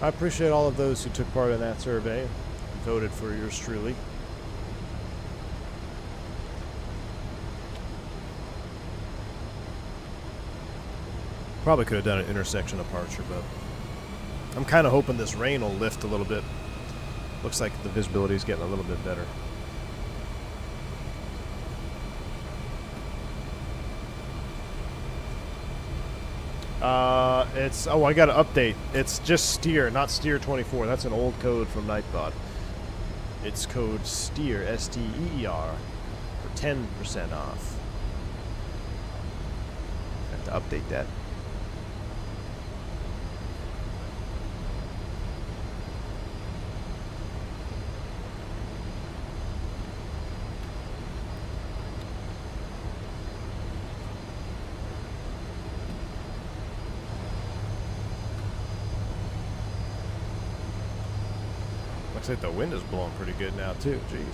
I appreciate all of those who took part in that survey and voted for yours truly. Probably could have done an intersection departure, but I'm kind of hoping this rain will lift a little bit. Looks like the visibility is getting a little bit better. Oh, I got an update. It's just steer, not steer 24. That's an old code from Nightbot. It's code steer, S-T-E-E-R, for 10% off. I have to update that. Looks like the wind is blowing pretty good now too. Jeez.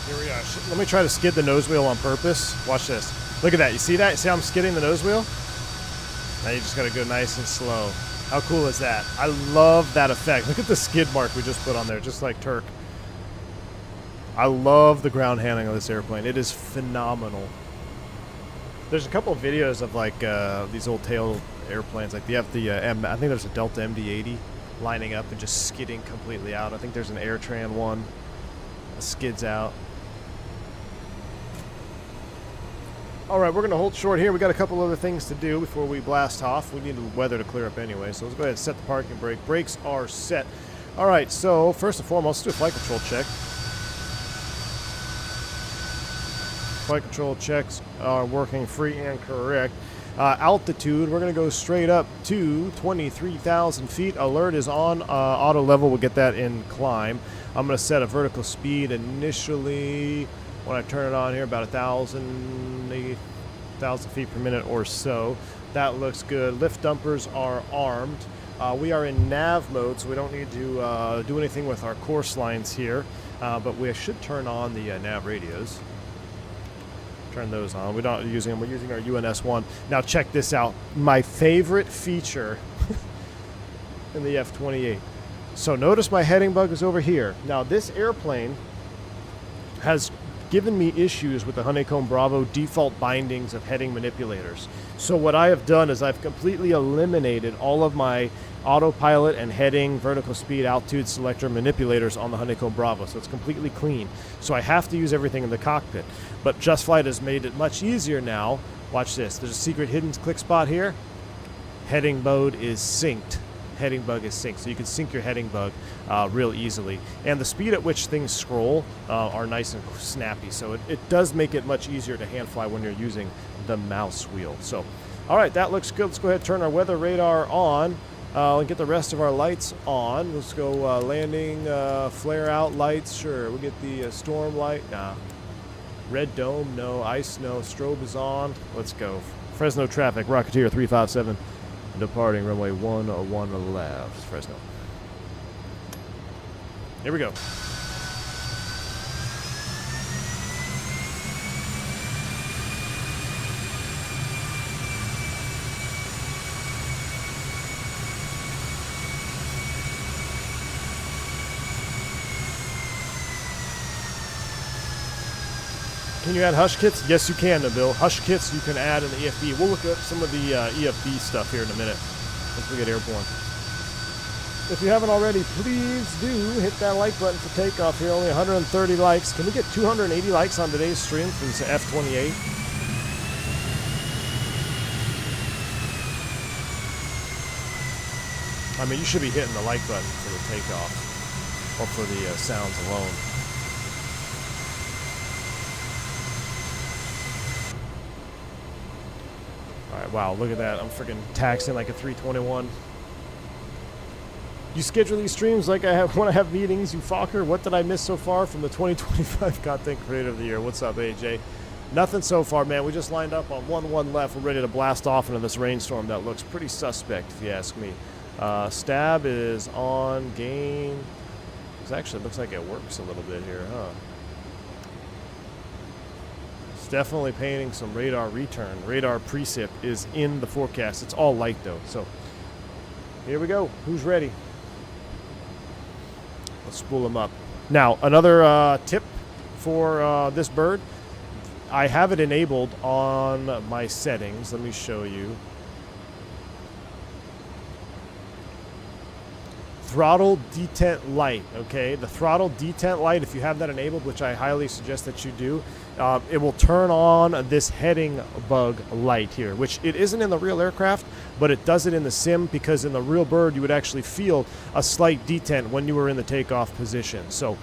Here we are. Let me try to skid the nose wheel on purpose. Watch this. Look at that. You see that? See how I'm skidding the nose wheel? Now you just gotta go nice and slow. How cool is that? I love that effect. Look at the skid mark we just put on there, just like Turk. I love the ground handling of this airplane. It is phenomenal. There's a couple of videos of like these old tail airplanes. Like I think there's a Delta MD-80 lining up and just skidding completely out. I think there's an AirTran one that skids out. Alright, we're going to hold short here. We got a couple other things to do before we blast off. We need the weather to clear up anyway, so let's go ahead and set the parking brake. Brakes are set. Alright, so first and foremost, let's do a flight control check. Flight control checks are working free and correct. Altitude, we're going to go straight up to 23,000 feet. Alert is on. Auto level, we'll get that in climb. I'm going to set a vertical speed initially, when I turn it on here, about 1,000 feet per minute or so. That looks good. Lift dumpers are armed. We are in nav mode, so we don't need to do anything with our course lines here. But we should turn on the nav radios. Turn those on. We're not using them. We're using our UNS-1. Now check this out. My favorite feature in the F-28. So notice my heading bug is over here. Now this airplane has given me issues with the Honeycomb Bravo default bindings of heading manipulators. So what I have done is I've completely eliminated all of my autopilot and heading, vertical speed, altitude selector manipulators on the Honeycomb Bravo. So it's completely clean. So I have to use everything in the cockpit. But Just Flight has made it much easier now. Watch this. There's a secret hidden click spot here. Heading mode is synced. Heading bug is synced, so you can sync your heading bug real easily. And the speed at which things scroll are nice and snappy, so it does make it much easier to hand fly when you're using the mouse wheel. So, all right, that looks good. Let's go ahead and turn our weather radar on and get the rest of our lights on. Let's go landing, flare out lights. Sure, we'll get the storm light. Nah. Red dome, no. Ice, no. Strobe is on. Let's go. Fresno traffic, Rocketeer 357. Departing runway 101 left, Fresno. Here we go. Can you add hush kits? Yes, you can, Nabil. Hush kits you can add in the EFB. We'll look at some of the EFB stuff here in a minute once we get airborne. If you haven't already, please do hit that like button for takeoff here. Only 130 likes. Can we get 280 likes on today's stream from the F-28? I mean, you should be hitting the like button for the takeoff or for the sounds alone. Alright, wow, look at that. I'm freaking taxing like a 321. You schedule these streams like I have when I have meetings, you Fokker. What did I miss so far from the 2025 Content Creator of the Year? What's up, AJ? Nothing so far, man. We just lined up on 1-1 left. We're ready to blast off into this rainstorm that looks pretty suspect, if you ask me. Stab is on gain. It actually looks like it works a little bit here, huh? It's definitely painting some radar return. Radar precip is in the forecast. It's all light, though. So here we go. Who's ready? Let's spool them up. Now, another tip for this bird. I have it enabled on my settings. Let me show you. Throttle detent light, okay? The throttle detent light, if you have that enabled, which I highly suggest that you do, it will turn on this heading bug light here, which it isn't in the real aircraft, but it does it in the sim, because in the real bird you would actually feel a slight detent when you were in the takeoff position. So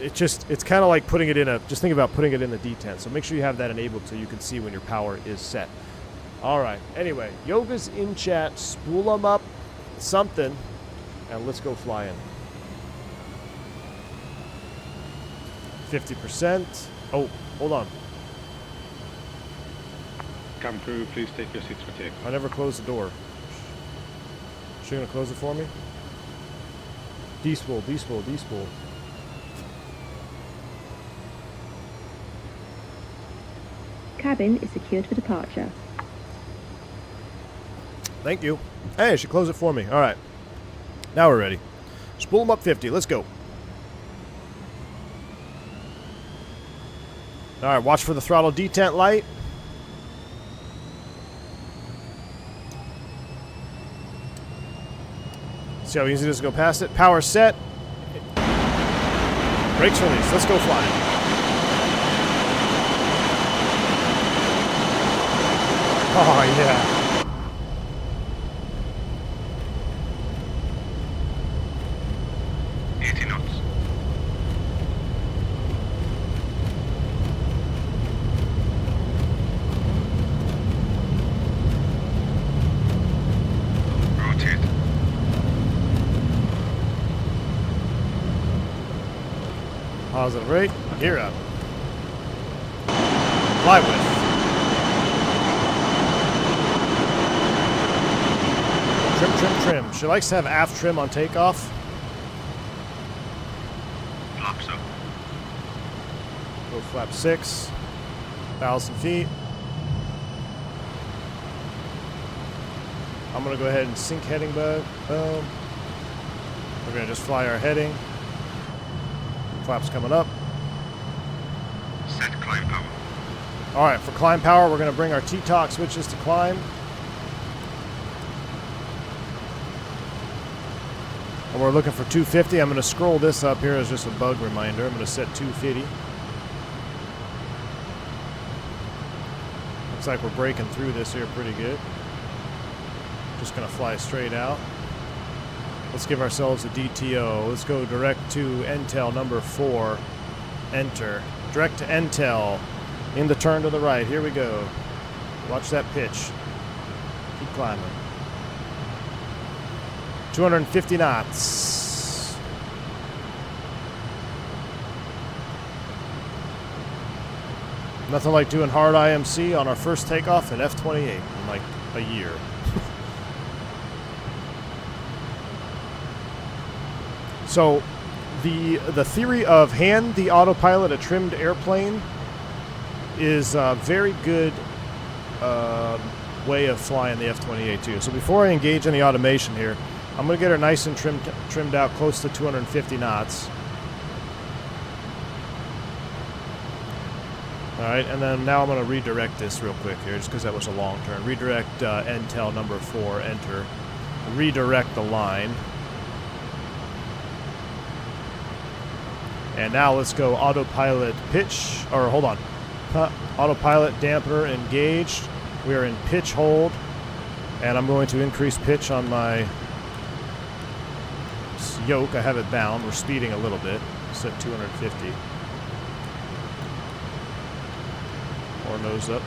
it's kind of like putting it in just think about putting it in the detent. So make sure you have that enabled so you can see when your power is set. All right, anyway, Yoga's in chat, spool them up, something. And let's go flying. 50%. Oh, hold on. Cabin crew, please take your seats for takeoff. I never closed the door. She gonna close it for me? Despool, despool, despool. Cabin is secured for departure. Thank you. Hey, she closed it for me. All right. Now we're ready. Spool them up 50. Let's go. All right, watch for the throttle detent light. See how easy it is to go past it? Power set. Brakes released. Let's go flying. Oh, yeah. Positive rate. Gear up. Fly with. Trim, trim, trim. She likes to have aft trim on takeoff. Flaps up. Go flap 6. 1,000 feet. I'm going to go ahead and sync heading bug. Boom. We're going to just fly our heading. Flaps coming up. Set climb power. All right, for climb power, we're going to bring our T-Talk switches to climb. And we're looking for 250. I'm going to scroll this up here as just a bug reminder. I'm going to set 250. Looks like we're breaking through this here pretty good. Just going to fly straight out. Let's give ourselves a DTO. Let's go direct to Intel number 4. Enter. Direct to Intel. In the turn to the right. Here we go. Watch that pitch. Keep climbing. 250 knots. Nothing like doing hard IMC on our first takeoff in F28 in like a year. So the theory of hand the autopilot a trimmed airplane is a very good way of flying the F28 too. So before I engage any automation here, I'm going to get her nice and trimmed out close to 250 knots. All right, and then now I'm going to redirect this real quick here, just because that was a long turn. Redirect Intel number 4, enter. Redirect the line. And now let's go autopilot pitch, or hold on. Autopilot dampener engaged. We are in pitch hold, and I'm going to increase pitch on my yoke. I have it bound. We're speeding a little bit. Set 250. Or nose up.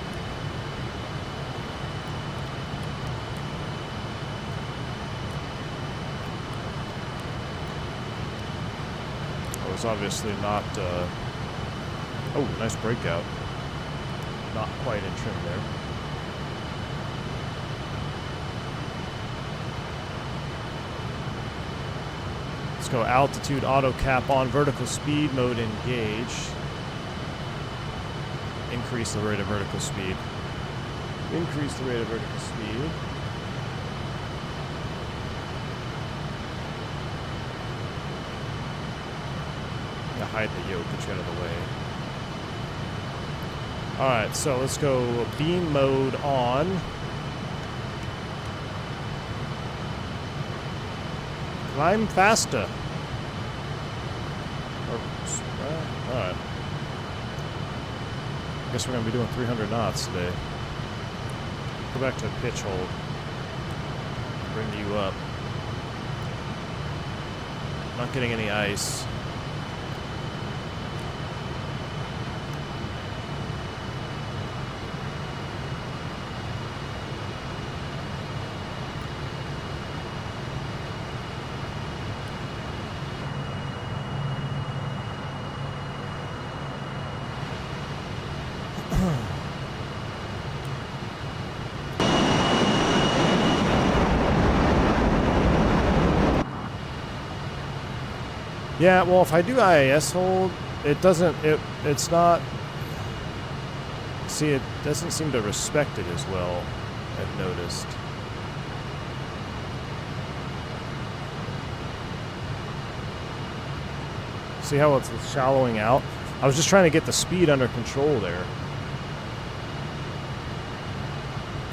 Oh, it's obviously not. Oh, nice breakout. Not quite in trim there. Let's go altitude auto cap on, vertical speed mode engage. Increase the rate of vertical speed. Increase the rate of vertical speed. I'm gonna hide the yoke, get you out of the way. Alright, so let's go beam mode on. Climb faster. Alright. Guess we're going to be doing 300 knots today. Go back to pitch hold. Bring you up. Not getting any ice. Yeah, well, if I do IAS hold, it doesn't, it's not, see, it doesn't seem to respect it as well, I've noticed. See how it's shallowing out? I was just trying to get the speed under control there.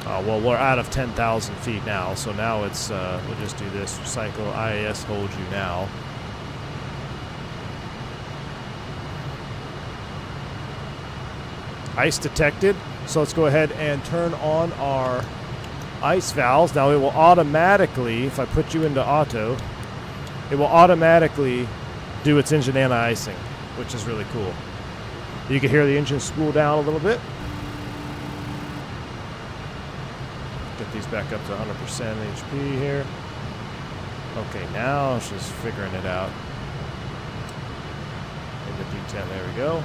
Well, we're out of 10,000 feet now, so now it's, we'll just do this, cycle IAS hold you now. Ice detected, so let's go ahead and turn on our ice valves. Now it will automatically, if I put you into auto, it will automatically do its engine anti-icing, which is really cool. You can hear the engine spool down a little bit. Get these back up to 100% HP here. Okay, now she's figuring it out. Into D10, there we go.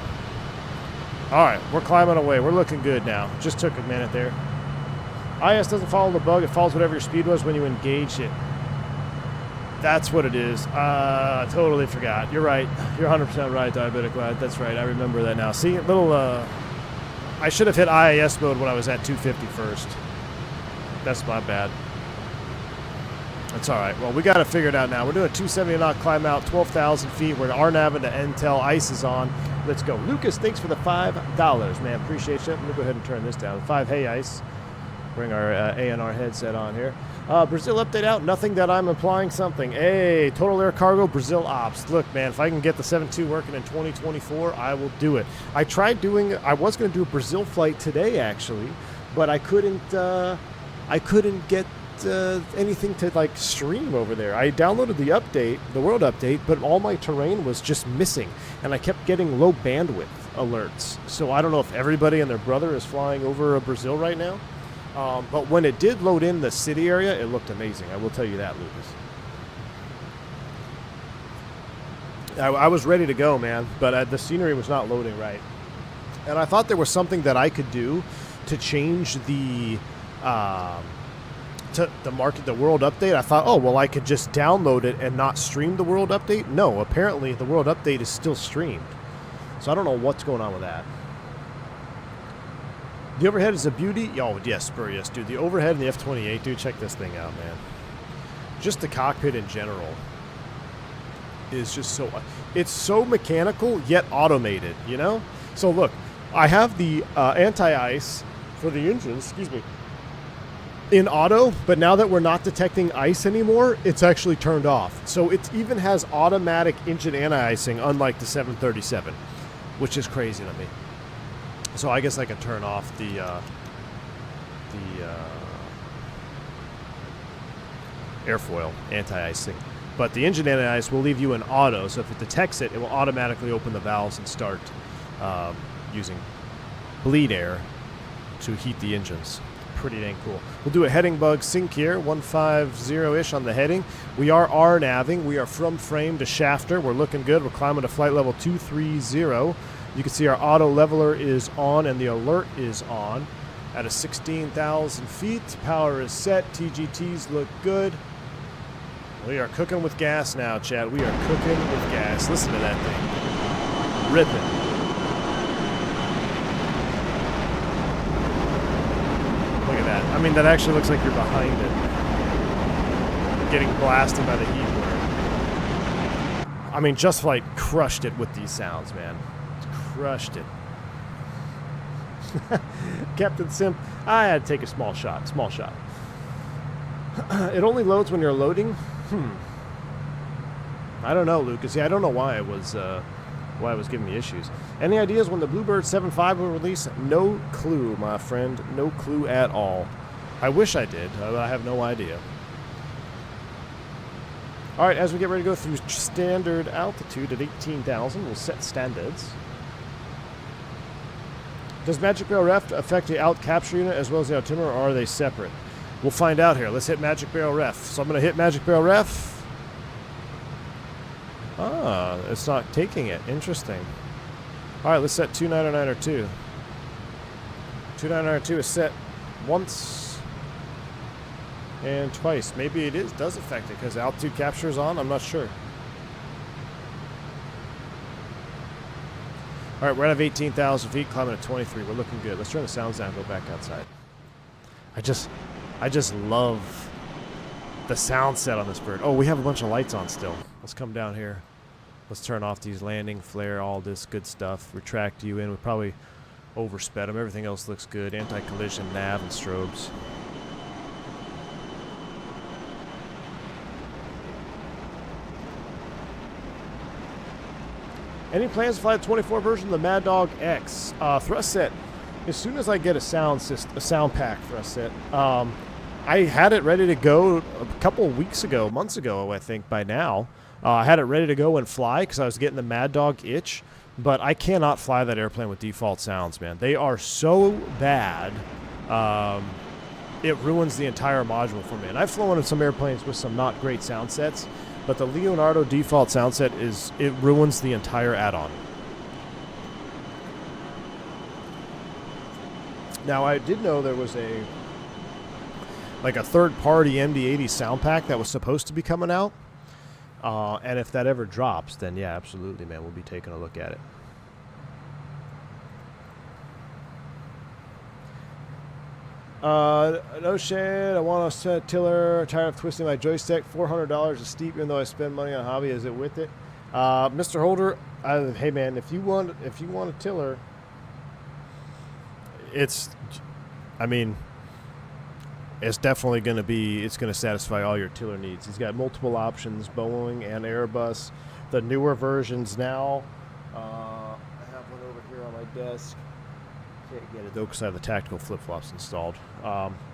All right, we're climbing away. We're looking good now. Just took a minute there. IS doesn't follow the bug. It follows whatever your speed was when you engaged it. That's what it is. Totally forgot. You're right. You're 100% right, Diabetic Lad. That's right. I remember that now. See, I should have hit IIS mode when I was at 250 first. That's my bad. That's all right. Well, we got to figure it out now. We're doing a 270 knot climb out, 12,000 feet. We're RNAVing to Intel. Ice is on. Let's go. Lucas, thanks for the $5, man. Appreciate you. Let me go ahead and turn this down. 5, hey, Ice. Bring our ANR headset on here. Brazil update out. Nothing that I'm implying something. Hey, Total Air Cargo, Brazil Ops. Look, man, if I can get the 7.2 working in 2024, I will do it. I tried doing, I was going to do a Brazil flight today, actually, but I couldn't get anything to, like, stream over there. I downloaded the update, the world update, but all my terrain was just missing, and I kept getting low bandwidth alerts. So I don't know if everybody and their brother is flying over Brazil right now. But when it did load in the city area, it looked amazing. I will tell you that, Lucas. I was ready to go, man, but the scenery was not loading right. And I thought there was something that I could do to change the the world update. I thought, oh, well, I could just download it and not stream the world update. No, apparently the world update is still streamed. So I don't know what's going on with that. The overhead is a beauty. Oh, yes, Spurious, dude. The overhead in the F28, dude, check this thing out, man. Just the cockpit in general is just so... It's so mechanical, yet automated, you know? So, look, I have the anti-ice for the engines, excuse me, in auto, but now that we're not detecting ice anymore, it's actually turned off. So it even has automatic engine anti-icing, unlike the 737, which is crazy to me. So I guess I can turn off the airfoil anti-icing. But the engine anti-ice will leave you in auto, so if it detects it, it will automatically open the valves and start using bleed air to heat the engines. Pretty dang cool. We'll do a heading bug sync here, 150-ish on the heading. We are RNAVing. We are from frame to shafter. We're looking good. We're climbing to flight level 230. You can see our auto leveler is on and the alert is on at a 16,000 feet. Power is set. TGTs look good. We are cooking with gas now, Chad. We are cooking with gas. Listen to that thing. Ripping. Look at that. I mean, that actually looks like you're behind it. Getting blasted by the heat wave. I mean, Just Flight crushed it with these sounds, man. Crushed it. Captain Simp, I had to take a small shot. It only loads when you're loading? I don't know, Lucas. Yeah, I don't know why it was giving me issues. Any ideas when the Bluebird 7.5 will release? No clue, my friend. No clue at all. I wish I did, but I have no idea. All right, as we get ready to go through standard altitude at 18,000, we'll set standards. Does Magic Barrel Ref affect the out capture unit as well as the altimeter, or are they separate? We'll find out here. Let's hit Magic Barrel Ref. So I'm going to hit Magic Barrel Ref. Ah, it's not taking it. Interesting. All right, let's set 290902. 290902 is set once and twice. Maybe it does affect it because altitude capture is on. I'm not sure. All right, we're out of 18,000 feet, climbing at 23. We're looking good. Let's turn the sounds down and go back outside. I just love the sound set on this bird. Oh, we have a bunch of lights on still. Let's come down here. Let's turn off these landing, flare, all this good stuff. Retract you in. We probably oversped them. Everything else looks good. Anti-collision, nav, and strobes. Any plans to fly the 24 version of the Mad Dog X? Thrust set. As soon as I get a sound pack thrust set, I had it ready to go a couple weeks ago, months ago, I think, by now. I had it ready to go and fly because I was getting the Mad Dog itch, but I cannot fly that airplane with default sounds, man. They are so bad, it ruins the entire module for me. And I've flown in some airplanes with some not great sound sets, but the Leonardo default sound set it ruins the entire add-on. Now, I did know there was a third-party MD-80 sound pack that was supposed to be coming out. And if that ever drops, then yeah, absolutely, man, we'll be taking a look at it. No shit, I want to set tiller, tired of twisting my joystick. $400 is steep, even though I spend money on a hobby. Is it worth it? Mr. Holder, hey man, if you want a tiller, it's definitely going to be, it's going to satisfy all your tiller needs. He's got multiple options, Boeing and Airbus. The newer versions now, I have one over here on my desk. Can't get it though because I have the tactical flip-flops installed.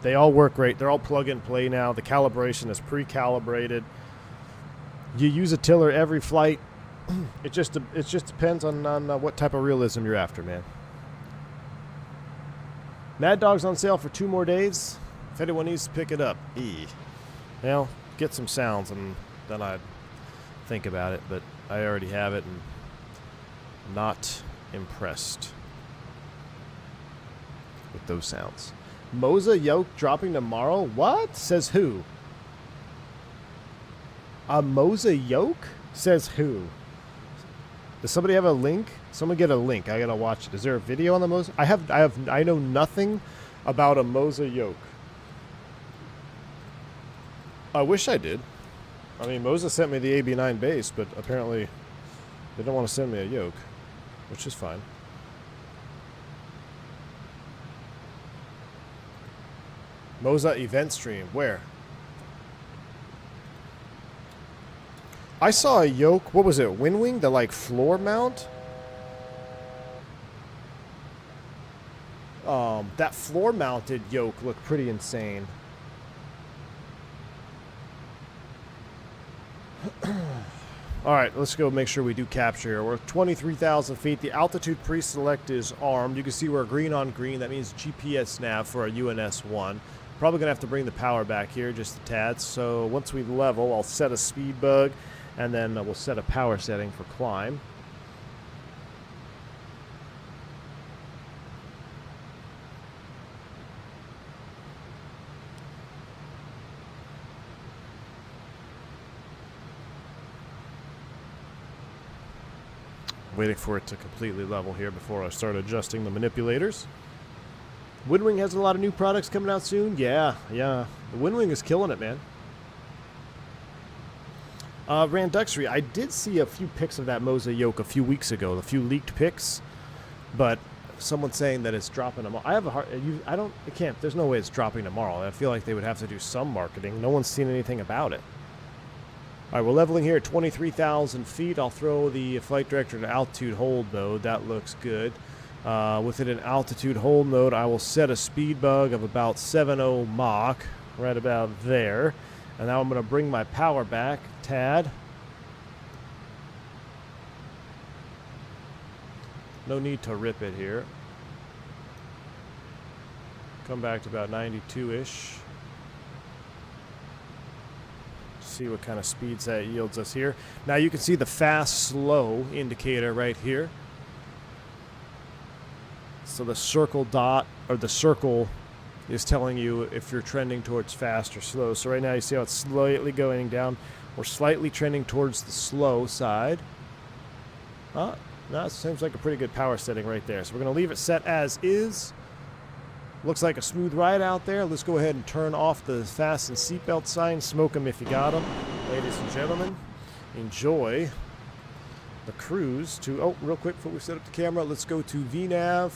They all work great. They're all plug and play now. The calibration is pre-calibrated. You use a tiller every flight. It just depends on what type of realism you're after, man. Mad Dog's on sale for 2 more days. If anyone needs to pick it up, well, get some sounds and then I'd think about it. But I already have it and not impressed with those sounds. Moza yoke dropping tomorrow? What? Says who? A Moza yoke? Says who? Does somebody have a link? Someone get a link. I gotta watch it. Is there a video on the Moza? I know nothing about a Moza yoke. I wish I did. I mean, Moza sent me the AB9 base, but apparently they don't want to send me a yoke, which is fine. Moza event stream. Where? I saw a yoke. What was it? Windwing? The like floor mount? That floor mounted yoke looked pretty insane. Alright, let's go make sure we do capture here. We're at 23,000 feet. The altitude pre-select is armed. You can see we're green on green. That means GPS nav for our UNS-1. Probably going to have to bring the power back here just a tad. So once we level, I'll set a speed bug, and then we'll set a power setting for climb. Waiting for it to completely level here before I start adjusting the manipulators. Windwing has a lot of new products coming out soon. Yeah. The Windwing is killing it, man. Randuxery, I did see a few pics of that Moza yoke a few weeks ago, a few leaked pics, but someone saying that it's dropping tomorrow. I have a hard, it can't, there's no way it's dropping tomorrow. I feel like they would have to do some marketing. No one's seen anything about it. All right, we're leveling here at 23,000 feet. I'll throw the flight director to altitude hold mode. That looks good. Within an altitude hold mode, I will set a speed bug of about 70 Mach, right about there. And now I'm going to bring my power back, tad. No need to rip it here. Come back to about 92-ish. See what kind of speeds that yields us here. Now you can see the fast slow indicator right here. So the circle dot, or the circle, is telling you if you're trending towards fast or slow. So right now you see how it's slightly going down. We're slightly trending towards the slow side. No, it seems like a pretty good power setting right there. So we're going to leave it set as is. Looks like a smooth ride out there. Let's go ahead and turn off the fasten seatbelt sign. Smoke them if you got them. Ladies and gentlemen, enjoy the cruise to... Oh, real quick before we set up the camera, let's go to VNAV.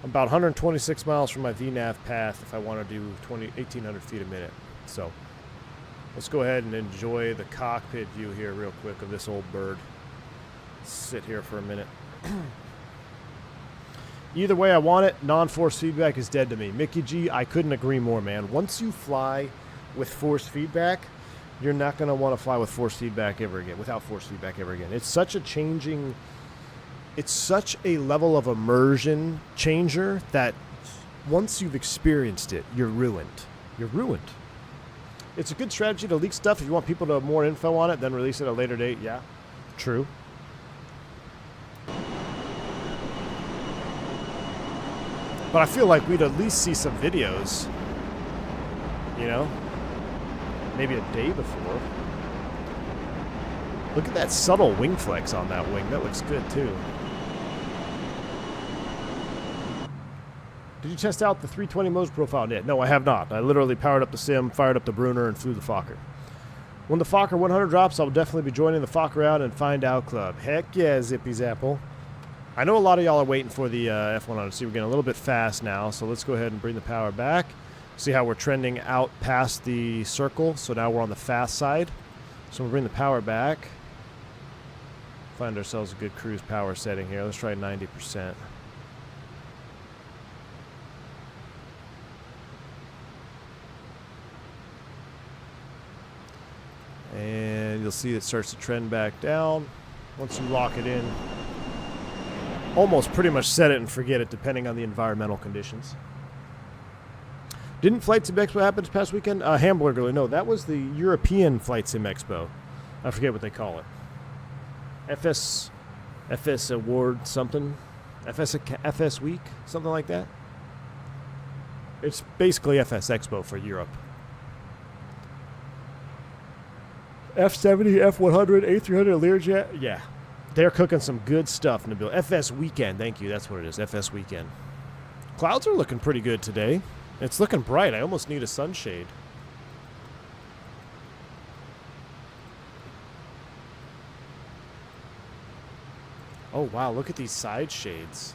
I'm about 126 miles from my VNAV path if I want to do 1,800 feet a minute. So let's go ahead and enjoy the cockpit view here real quick of this old bird. Sit here for a minute. Either way I want it, non-force feedback is dead to me. Mickey G, I couldn't agree more, man. Once you fly with force feedback, you're not going to want to fly with force feedback ever again, without force feedback ever again. It's such a changing, it's such a level of immersion changer that once you've experienced it, you're ruined. You're ruined. It's a good strategy to leak stuff if you want people to have more info on it, then release it at a later date. Yeah, true. But I feel like we'd at least see some videos. You know? Maybe a day before. Look at that subtle wing flex on that wing. That looks good, too. Did you test out the 320 Moza profile yet? No, I have not. I literally powered up the sim, fired up the Bruner, and flew the Fokker. When the Fokker 100 drops, I'll definitely be joining the Fokker Out and Find Out Club. Heck yeah, Zippy Zapple. I know a lot of y'all are waiting for the F100. See, we're getting a little bit fast now, so let's go ahead and bring the power back. See how we're trending out past the circle, so now we're on the fast side. So we'll bring the power back. Find ourselves a good cruise power setting here. Let's try 90%. And you'll see it starts to trend back down. Once you lock it in, almost pretty much set it and forget it depending on the environmental conditions. Didn't Flight Sim Expo happen this past weekend? Hamburger, no, that was the European Flight Sim Expo. I forget what they call it. FS Award something? FS Week? Something like that? It's basically FS Expo for Europe. F70, F100, A300, Learjet. Yeah. They're cooking some good stuff in the build. FS Weekend. Thank you. That's what it is. FS Weekend. Clouds are looking pretty good today. It's looking bright. I almost need a sunshade. Oh, wow. Look at these side shades.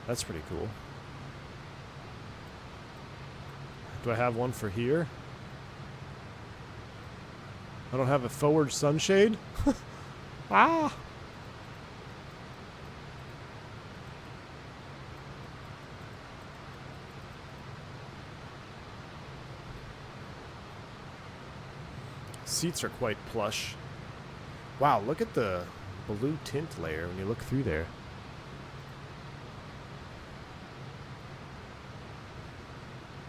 That's pretty cool. Do I have one for here? I don't have a forward sunshade? Ah! Seats are quite plush. Wow, look at the blue tint layer when you look through there.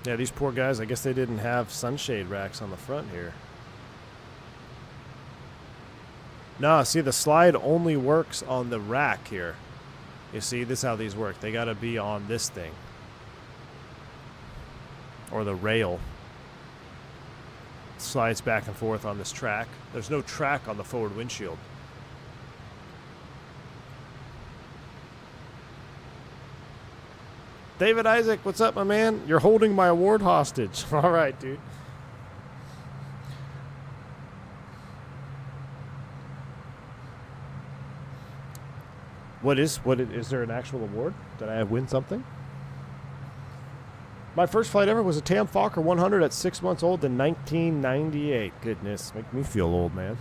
Yeah, these poor guys, I guess they didn't have sunshade racks on the front here. No, see, the slide only works on the rack here. You see, this is how these work. They got to be on this thing. Or the rail. It slides back and forth on this track. There's no track on the forward windshield. David Isaac, what's up, my man? You're holding my award hostage. All right, dude. Is there an actual award? Did I win something? My first flight ever was a TAM Fokker 100 at 6 months old in 1998. Goodness, make me feel old, man.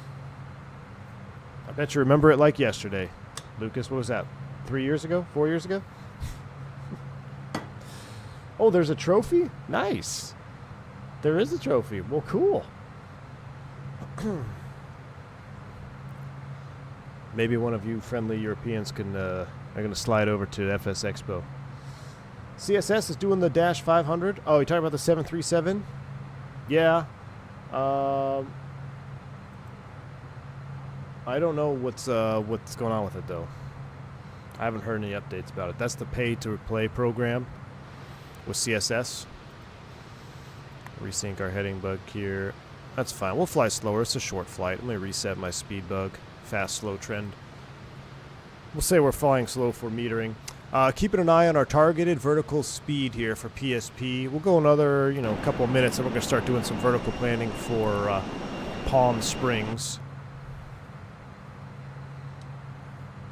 I bet you remember it like yesterday. Lucas, what was that? 3 years ago? 4 years ago? Oh, there's a trophy? Nice. There is a trophy. Well, cool. Maybe one of you friendly Europeans can are going to slide over to FS Expo. CSS is doing the Dash 500. Oh, you talking about the 737? Yeah. I don't know what's going on with it though. I haven't heard any updates about it. That's the pay-to-play program with CSS. Resync our heading bug here. That's fine. We'll fly slower. It's a short flight. Let me reset my speed bug. Fast, slow trend. We'll say we're flying slow for metering. Keeping an eye on our targeted vertical speed here for PSP. We'll go another, couple of minutes, and we're going to start doing some vertical planning for Palm Springs.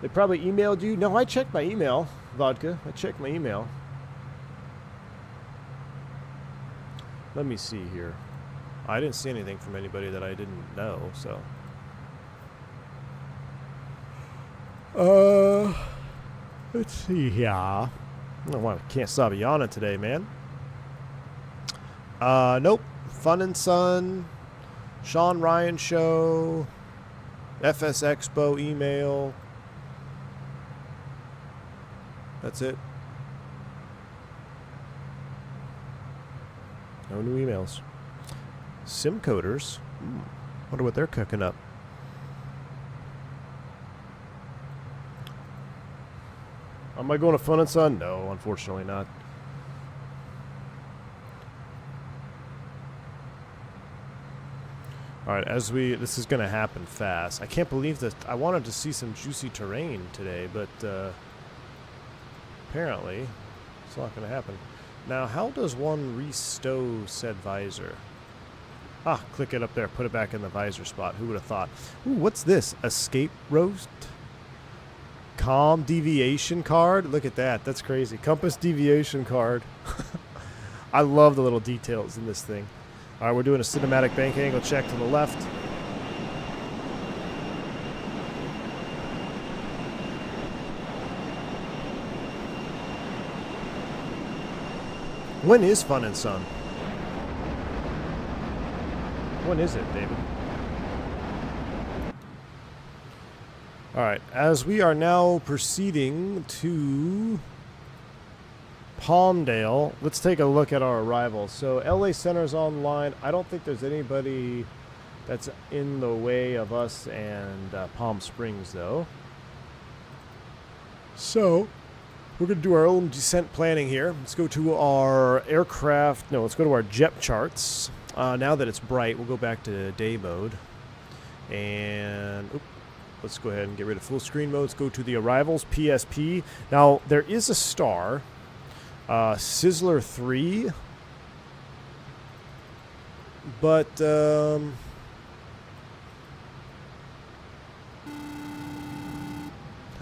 They probably emailed you. No, I checked my email, Vodka. I checked my email. Let me see here. I didn't see anything from anybody that I didn't know, so. Let's see here. I can't stop yawning today, man. Nope. Fun and Sun, Sean Ryan Show, FS Expo email. That's it. No new emails. Sim coders. Wonder what they're cooking up. Am I going to Fun and Sun? No, unfortunately not. Alright, this is going to happen fast. I can't believe that I wanted to see some juicy terrain today, but apparently it's not going to happen. Now, how does one restow said visor? Ah, click it up there, put it back in the visor spot. Who would have thought? Ooh, what's this? Escape roast? Calm deviation card? Look at that. That's crazy. Compass deviation card. I love the little details in this thing. All right, we're doing a cinematic bank angle check to the left. When is Fun and Sun? When is it, David? All right, as we are now proceeding to Palmdale, let's take a look at our arrival. So LA Center's online. I don't think there's anybody that's in the way of us and Palm Springs, though. So we're going to do our own descent planning here. Let's go to our aircraft. No, let's go to our jet charts. Now that it's bright, we'll go back to day mode. And let's go ahead and get rid of full screen mode. Let's go to the arrivals, PSP. Now, there is a star. Sizzler 3, but I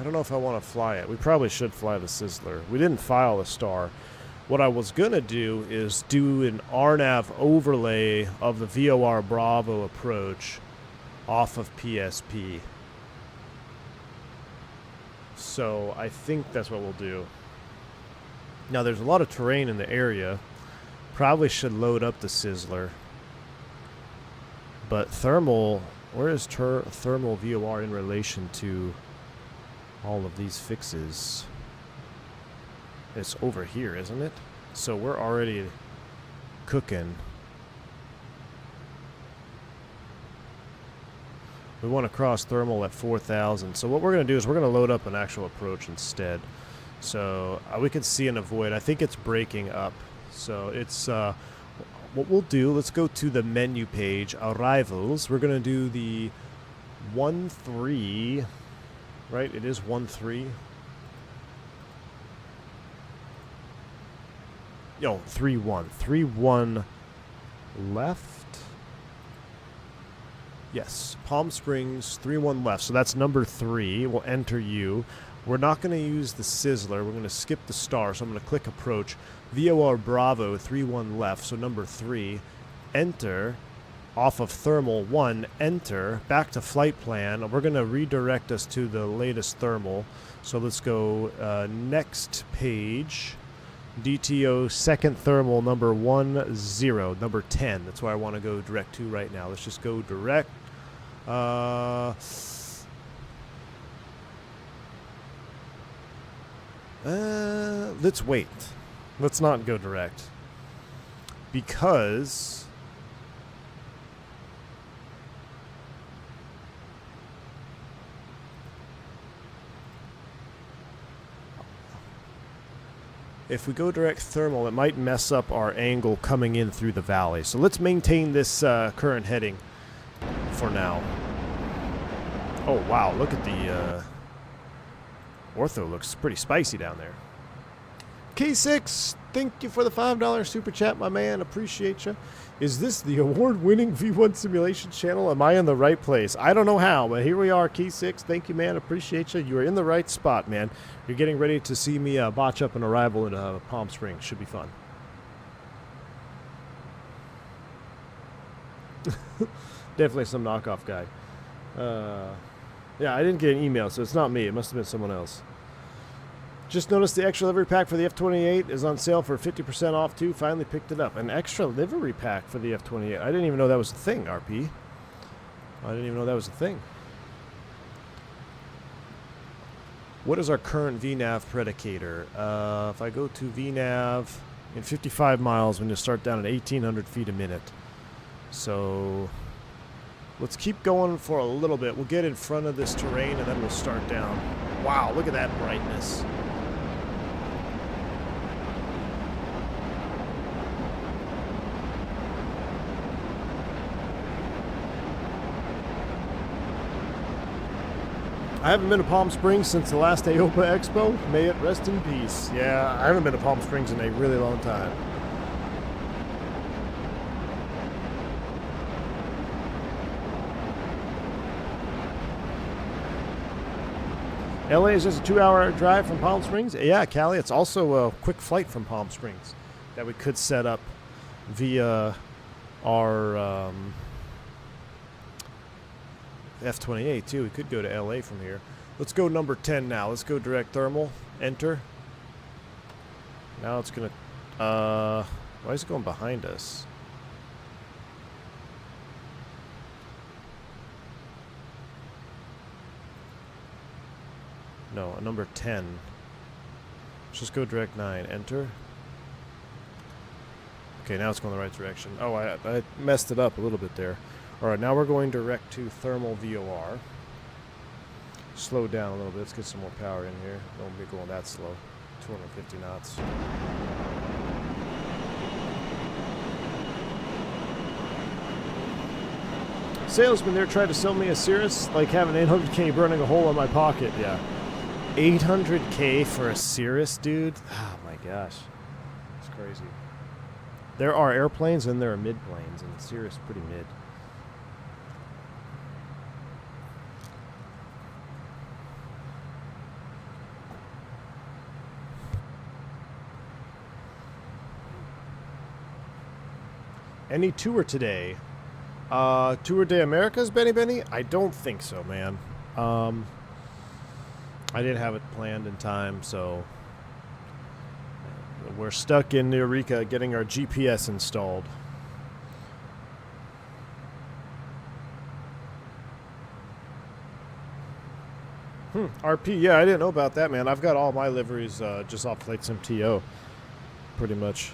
don't know if I want to fly it. We probably should fly the Sizzler. We didn't file a star. What I was going to do is do an RNAV overlay of the VOR Bravo approach off of PSP. So I think that's what we'll do. Now, there's a lot of terrain in the area. Probably should load up the Sizzler. But thermal, where is thermal VOR in relation to all of these fixes? It's over here, isn't it? So we're already cooking. We want to cross thermal at 4,000. So what we're going to do is we're going to load up an actual approach instead. So we can see and avoid. I think it's breaking up. So it's what we'll do. Let's go to the menu page, arrivals. We're going to do the 1-3, right? It is 1-3. No, 3-1. 3-1 left. Yes, Palm Springs, 3-1 left. So that's number 3. We'll enter you. We're not going to use the Sizzler. We're going to skip the star. So I'm going to click approach. VOR Bravo, 3-1 left. So number 3. Enter. Off of thermal 1. Enter. Back to flight plan. We're going to redirect us to the latest thermal. So let's go next page. DTO second thermal number 10. Number 10. That's where I want to go direct to right now. Let's just go direct. Let's wait. Let's not go direct. Because if we go direct thermal, it might mess up our angle coming in through the valley. So let's maintain this current heading for now. Oh, wow. Look at the ortho. Looks pretty spicy down there. K6, thank you for the $5 super chat, my man. Appreciate you. Is this the award-winning V1 simulation channel? Am I in the right place? I don't know how, but here we are, K6. Thank you, man. Appreciate you. You are in the right spot, man. You're getting ready to see me botch up an arrival in Palm Springs. Should be fun. Definitely some knockoff guy. Yeah, I didn't get an email, so it's not me. It must have been someone else. Just noticed the extra livery pack for the F28 is on sale for 50% off, too. Finally picked it up. An extra livery pack for the F28. I didn't even know that was a thing, RP. I didn't even know that was a thing. What is our current VNAV predicator? If I go to VNAV in 55 miles, we're going to start down at 1,800 feet a minute. So let's keep going for a little bit. We'll get in front of this terrain, and then we'll start down. Wow, look at that brightness. I haven't been to Palm Springs since the last AOPA Expo. May it rest in peace. Yeah, I haven't been to Palm Springs in a really long time. LA is just a 2-hour drive from Palm Springs. Yeah, Callie, it's also a quick flight from Palm Springs that we could set up via our F28 too. We could go to LA from here. Let's go number 10 now. Let's go direct thermal. Enter. Now it's gonna why is it going behind us? No, number 10. Let's just go direct 9. Enter. Okay, now it's going the right direction. Oh, I messed it up a little bit there. Alright, now we're going direct to thermal VOR. Slow down a little bit. Let's get some more power in here. Don't be going that slow. 250 knots. Salesman there tried to sell me a Cirrus, like having 800K burning a hole in my pocket. Yeah. 800K for a Cirrus, dude? Oh my gosh. It's crazy. There are airplanes and there are mid-planes, and the Cirrus is pretty mid. Any tour today? Tour de Americas, Benny? I don't think so, man. I didn't have it planned in time, so we're stuck in Eureka getting our GPS installed. RP, yeah, I didn't know about that, man. I've got all my liveries just off Flight Sim TO, pretty much.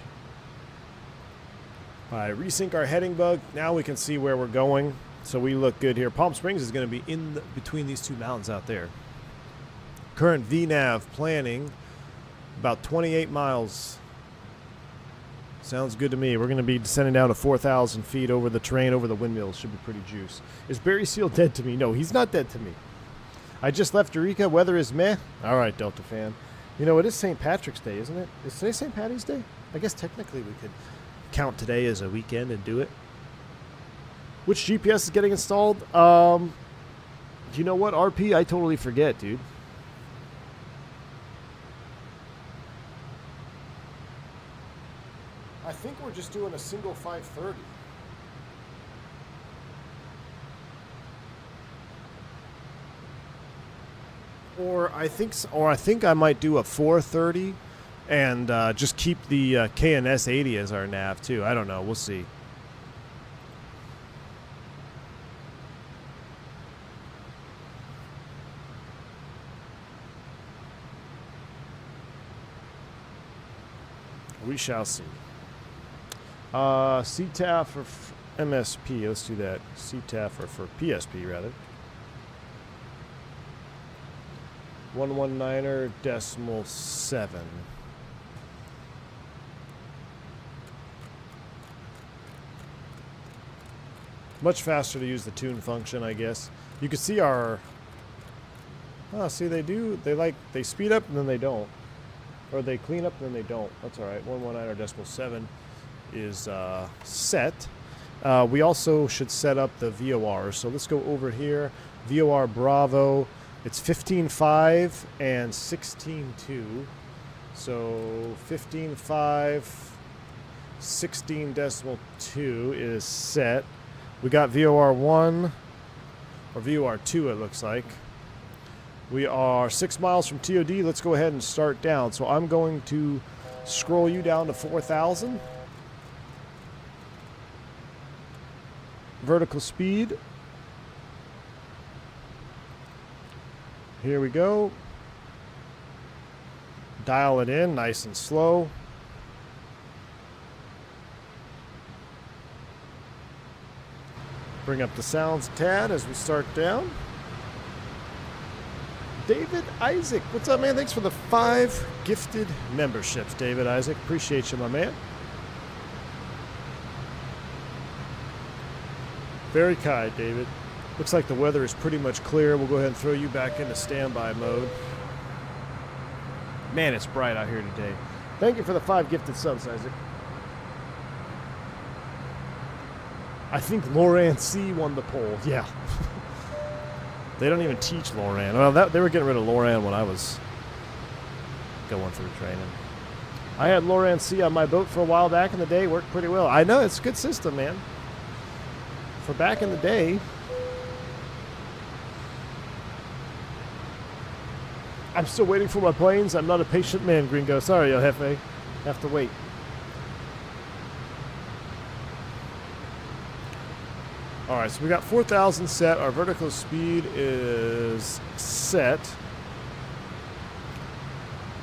Resync our heading bug. Now we can see where we're going, so we look good here. Palm Springs is going to be in between these two mountains out there. Current VNAV planning, about 28 miles. Sounds good to me. We're going to be descending down to 4,000 feet over the terrain, over the windmills. Should be pretty juice. Is Barry Seal dead to me? No, he's not dead to me. I just left Eureka. Weather is meh. All right, Delta fan. You know, it is St. Patrick's Day, isn't it? Is today St. Patty's Day? I guess technically we could count today as a weekend and do it. Which GPS is getting installed? Do you know what, RP? I totally forget, dude. I think we're just doing a single 530. Or I think I might do a 430 and just keep the KNS 80 as our nav too. I don't know. We'll see. We shall see. CTAF or MSP. Let's do that. CTAF or for PSP rather. 119.7. Much faster to use the tune function, I guess. You can see our... Oh, see, they speed up and then they don't. Or they clean up and then they don't. That's alright. 119.7 is set. We also should set up the VOR. So let's go over here. VOR Bravo. It's 15.5 and 16.2. So 15.5, 16.2 is set. We got VOR 1, or VOR 2 it looks like. We are 6 miles from TOD. Let's go ahead and start down. So I'm going to scroll you down to 4,000. Vertical speed. Here we go. Dial it in nice and slow. Bring up the sounds a tad as we start down. David Isaac, what's up, man? Thanks for the 5 gifted memberships, David Isaac. Appreciate you, my man. Very kind, David. Looks like the weather is pretty much clear. We'll go ahead and throw you back into standby mode. Man, it's bright out here today. Thank you for the 5 gifted subs, Isaac. I think Loran C won the poll. Yeah. They don't even teach Loran. Well, they were getting rid of Loran when I was going through training. I had Loran C on my boat for a while back in the day. Worked pretty well. I know, it's a good system, man. For back in the day. I'm still waiting for my planes. I'm not a patient man, Gringo. Sorry, El Jefe. Have to wait. Alright, so we got 4,000 set. Our vertical speed is set.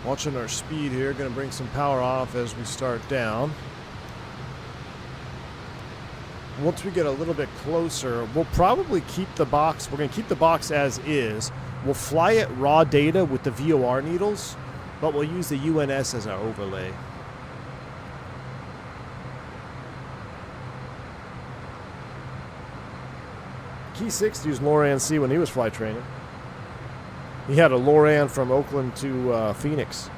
Watching our speed here. Going to bring some power off as we start down. Once we get a little bit closer, we'll probably keep the box. We're going to keep the box as is. We'll fly it raw data with the VOR needles, but we'll use the UNS as our overlay. Key 6 used Loran C when he was flight training. He had a Loran from Oakland to Phoenix.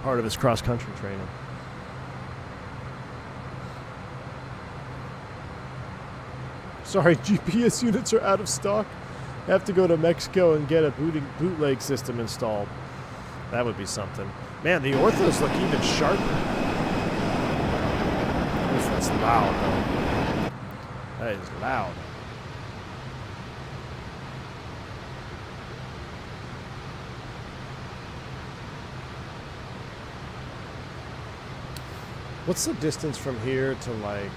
Part of his cross-country training. Sorry, GPS units are out of stock. Have to go to Mexico and get a bootleg system installed. That would be something. Man, the orthos look even sharper. Oof, that's loud, though. That is loud. What's the distance from here to like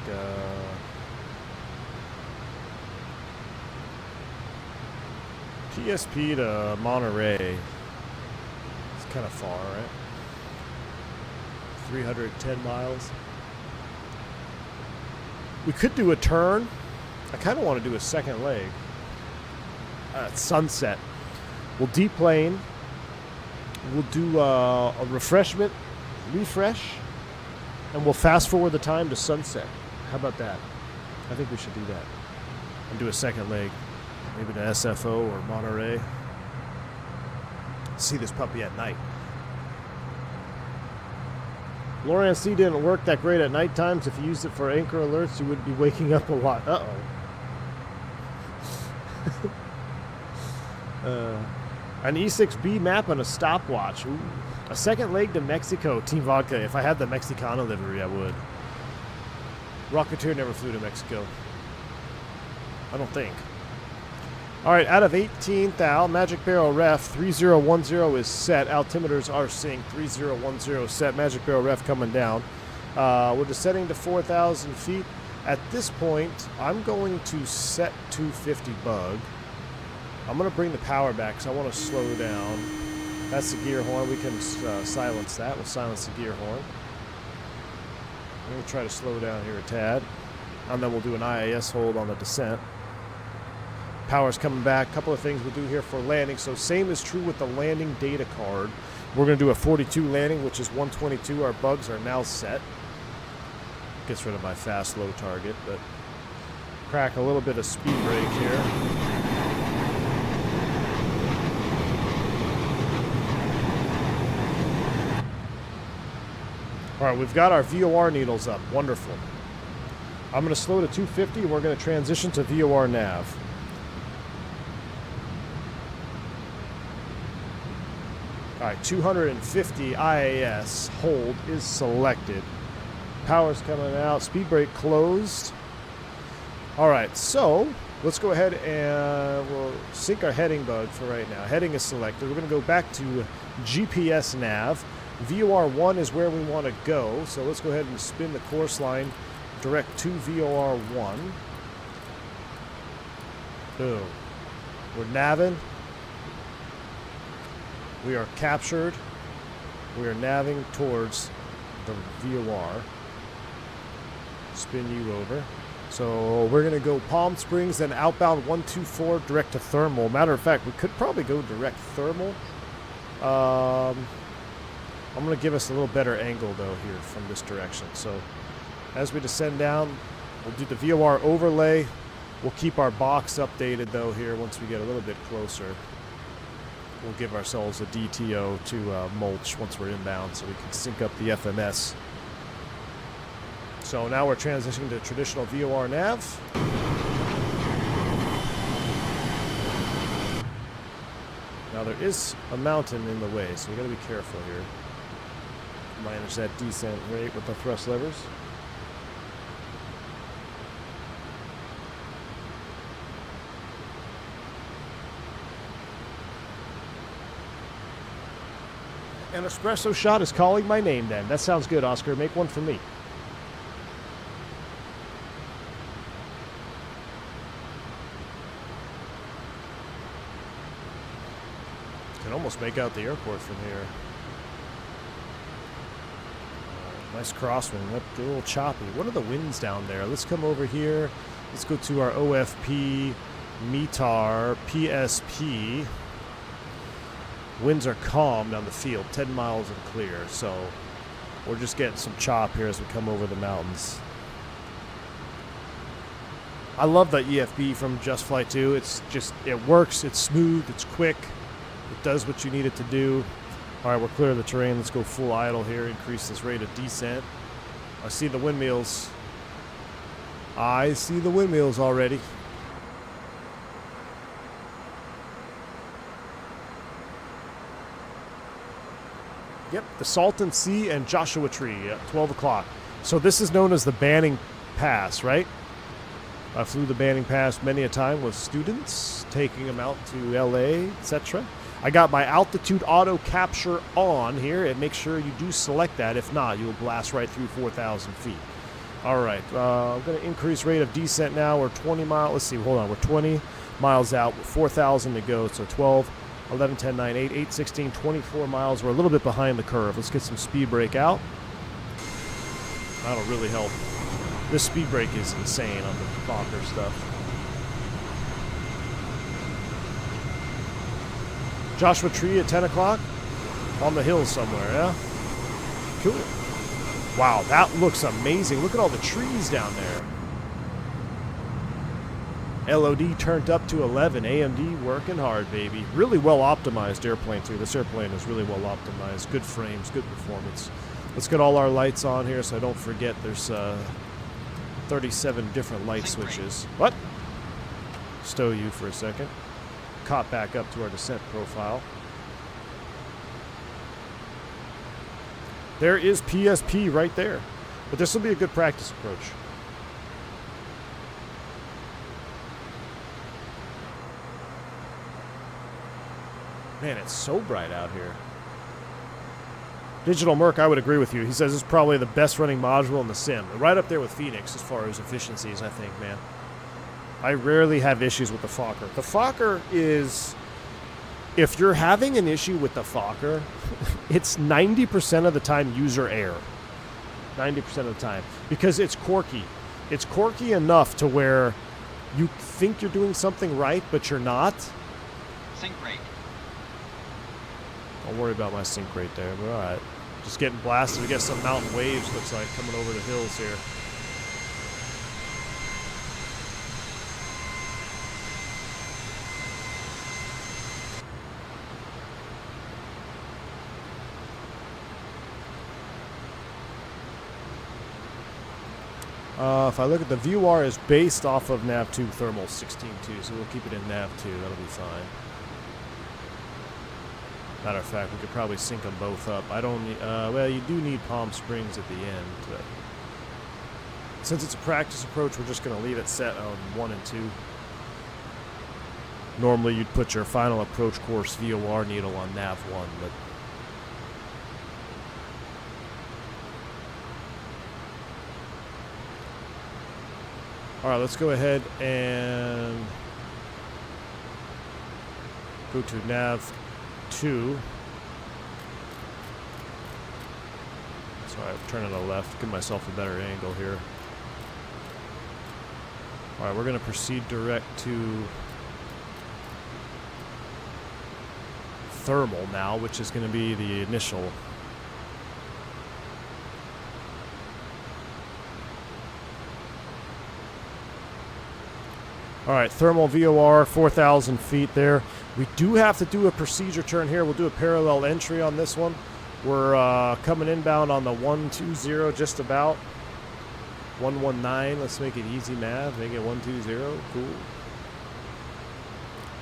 PSP to Monterey? It's kind of far, right? 310 miles. We could do a turn. I kind of want to do a second leg. At sunset. We'll deplane. We'll do a refresh. And we'll fast forward the time to sunset. How about that? I think we should do that. And do a second leg. Maybe to SFO or Monterey. See this puppy at night. Loran C didn't work that great at night times. If you used it for anchor alerts, you would be waking up a lot. An E6B map and a stopwatch. Ooh. A second leg to Mexico. Team Vodka. If I had the Mexicana livery, I would. Rocketeer never flew to Mexico. I don't think. Alright, out of 18,000, Magic Barrel Ref 3010 is set. Altimeters are synced. 3010 set. Magic Barrel Ref coming down. We're descending to 4,000 feet. At this point, I'm going to set 250 bug. I'm going to bring the power back because I want to slow down. That's the gear horn. We can silence that. We'll silence the gear horn. I'm going to try to slow down here a tad. And then we'll do an IAS hold on the descent. Power's coming back. A couple of things we'll do here for landing. So same is true with the landing data card. We're going to do a 42 landing, which is 122. Our bugs are now set. Gets rid of my fast low target, but crack a little bit of speed brake here. All right, we've got our VOR needles up. Wonderful. I'm going to slow to 250. We're going to transition to VOR nav. All right, 250 IAS hold is selected. Power's coming out. Speed brake closed. All right, so let's go ahead and we'll sync our heading bug for right now. Heading is selected. We're going to go back to GPS nav. VOR 1 is where we want to go, so let's go ahead and spin the course line direct to VOR 1. Boom. We're navving. We are captured. We are navving towards the VOR. Spin you over. So we're going to go Palm Springs, then outbound 124 direct to thermal. Matter of fact, we could probably go direct thermal. I'm going to give us a little better angle, though, here from this direction. So as we descend down, we'll do the VOR overlay. We'll keep our box updated, though, here once we get a little bit closer. We'll give ourselves a DTO to mulch once we're inbound so we can sync up the FMS. So now we're transitioning to traditional VOR nav. Now there is a mountain in the way, so we got to be careful here. Manage that descent rate with the thrust levers. An espresso shot is calling my name then. That sounds good, Oscar. Make one for me. Can almost make out the airport from here. Nice crosswind. A little choppy. What are the winds down there? Let's come over here. Let's go to our OFP, METAR, PSP. Winds are calm down the field, 10 miles and clear, so we're just getting some chop here as we come over the mountains. I love the EFB from Just Flight 2. It's just, it works, it's smooth, it's quick, it does what you need it to do. All right, we're clear of the terrain. Let's go full idle here, increase this rate of descent. I see the windmills. I see the windmills already. Yep, the Salton Sea and Joshua Tree at 12 o'clock. So this is known as the Banning Pass, right? I flew the Banning Pass many a time with students, taking them out to LA, etc. I got my altitude auto capture on here, and make sure you do select that. If not, you'll blast right through 4,000 feet. All right, I'm going to increase rate of descent now. We're 20 miles. Let's see, hold on. We're 20 miles out with 4,000 to go. So 12, 11, 10, 9, 8, 8, 16, 24 miles. We're a little bit behind the curve. Let's get some speed brake out. That'll really help. This speed brake is insane on the Fokker stuff. Joshua Tree at 10 o'clock? On the hill somewhere, yeah? Cool. Wow, that looks amazing. Look at all the trees down there. LOD turned up to 11. AMD working hard, baby. Really well optimized airplane, too. This airplane is really well optimized. Good frames, good performance. Let's get all our lights on here so I don't forget there's 37 different light switches. What? Stow you for a second. Caught back up to our descent profile. There is PSP right there. But this will be a good practice approach. Man, it's so bright out here. Digital Merc, I would agree with you. He says it's probably the best running module in the sim. Right up there with Fenix as far as efficiencies, I think, man. I rarely have issues with the Fokker. The Fokker is, if you're having an issue with the Fokker, it's 90% of the time user error. 90% of the time. Because it's quirky. It's quirky enough to where you think you're doing something right, but you're not. Sync rate. Don't worry about my sync rate there, but alright. Just getting blasted. We got some mountain waves, looks like, coming over the hills here. If I look at the VUR is based off of nav2 thermal 16.2, so we'll keep it in nav2. That'll be fine. Matter of fact, we could probably sync them both up. I don't need, well, you do need Palm Springs at the end, but since it's a practice approach, we're just going to leave it set on 1 and 2. Normally, you'd put your final approach course VOR needle on nav 1, but all right, let's go ahead and go to nav 2. Sorry, I'm turning to the left, give myself a better angle here. All right, we're going to proceed direct to thermal now, which is going to be the initial. All right, thermal VOR, 4,000 feet there. We do have to do a procedure turn here. We'll do a parallel entry on this one. We're coming inbound on the 120, just about. 119, let's make it easy math. Make it 120, cool.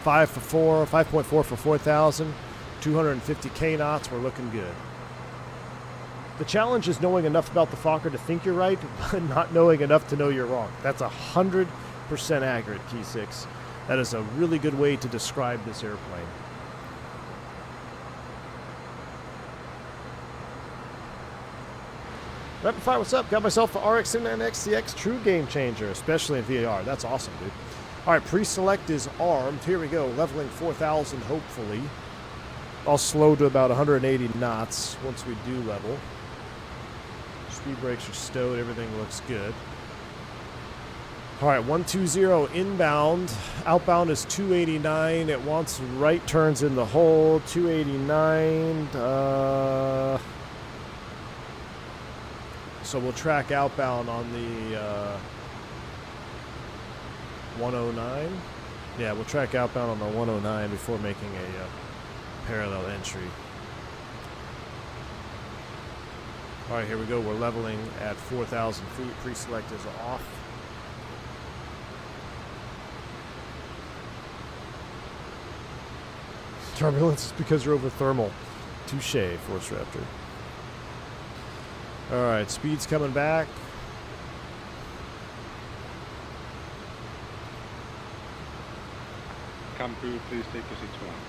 5.4 for 4,000. 250 K knots, we're looking good. The challenge is knowing enough about the Fokker to think you're right, but not knowing enough to know you're wrong. That's 100% accurate, Key 6. That is a really good way to describe this airplane. Rapid Fire, what's up? Got myself the RX-79 XCX, true game changer, especially in VAR. That's awesome, dude. All right, pre-select is armed. Here we go, leveling 4,000, hopefully. I'll slow to about 180 knots once we do level. Speed brakes are stowed. Everything looks good. All right, 120 inbound. Outbound is 289. It wants right turns in the hole. 289. So we'll track outbound on the 109. Yeah, we'll track outbound on the 109 before making a parallel entry. All right, here we go. We're leveling at 4,000 feet. Pre-select is off. Turbulence is because you're over thermal. Touche, Force Raptor. All right, speed's coming back. Cabin crew, please take your seats for land.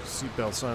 Seatbelt sign.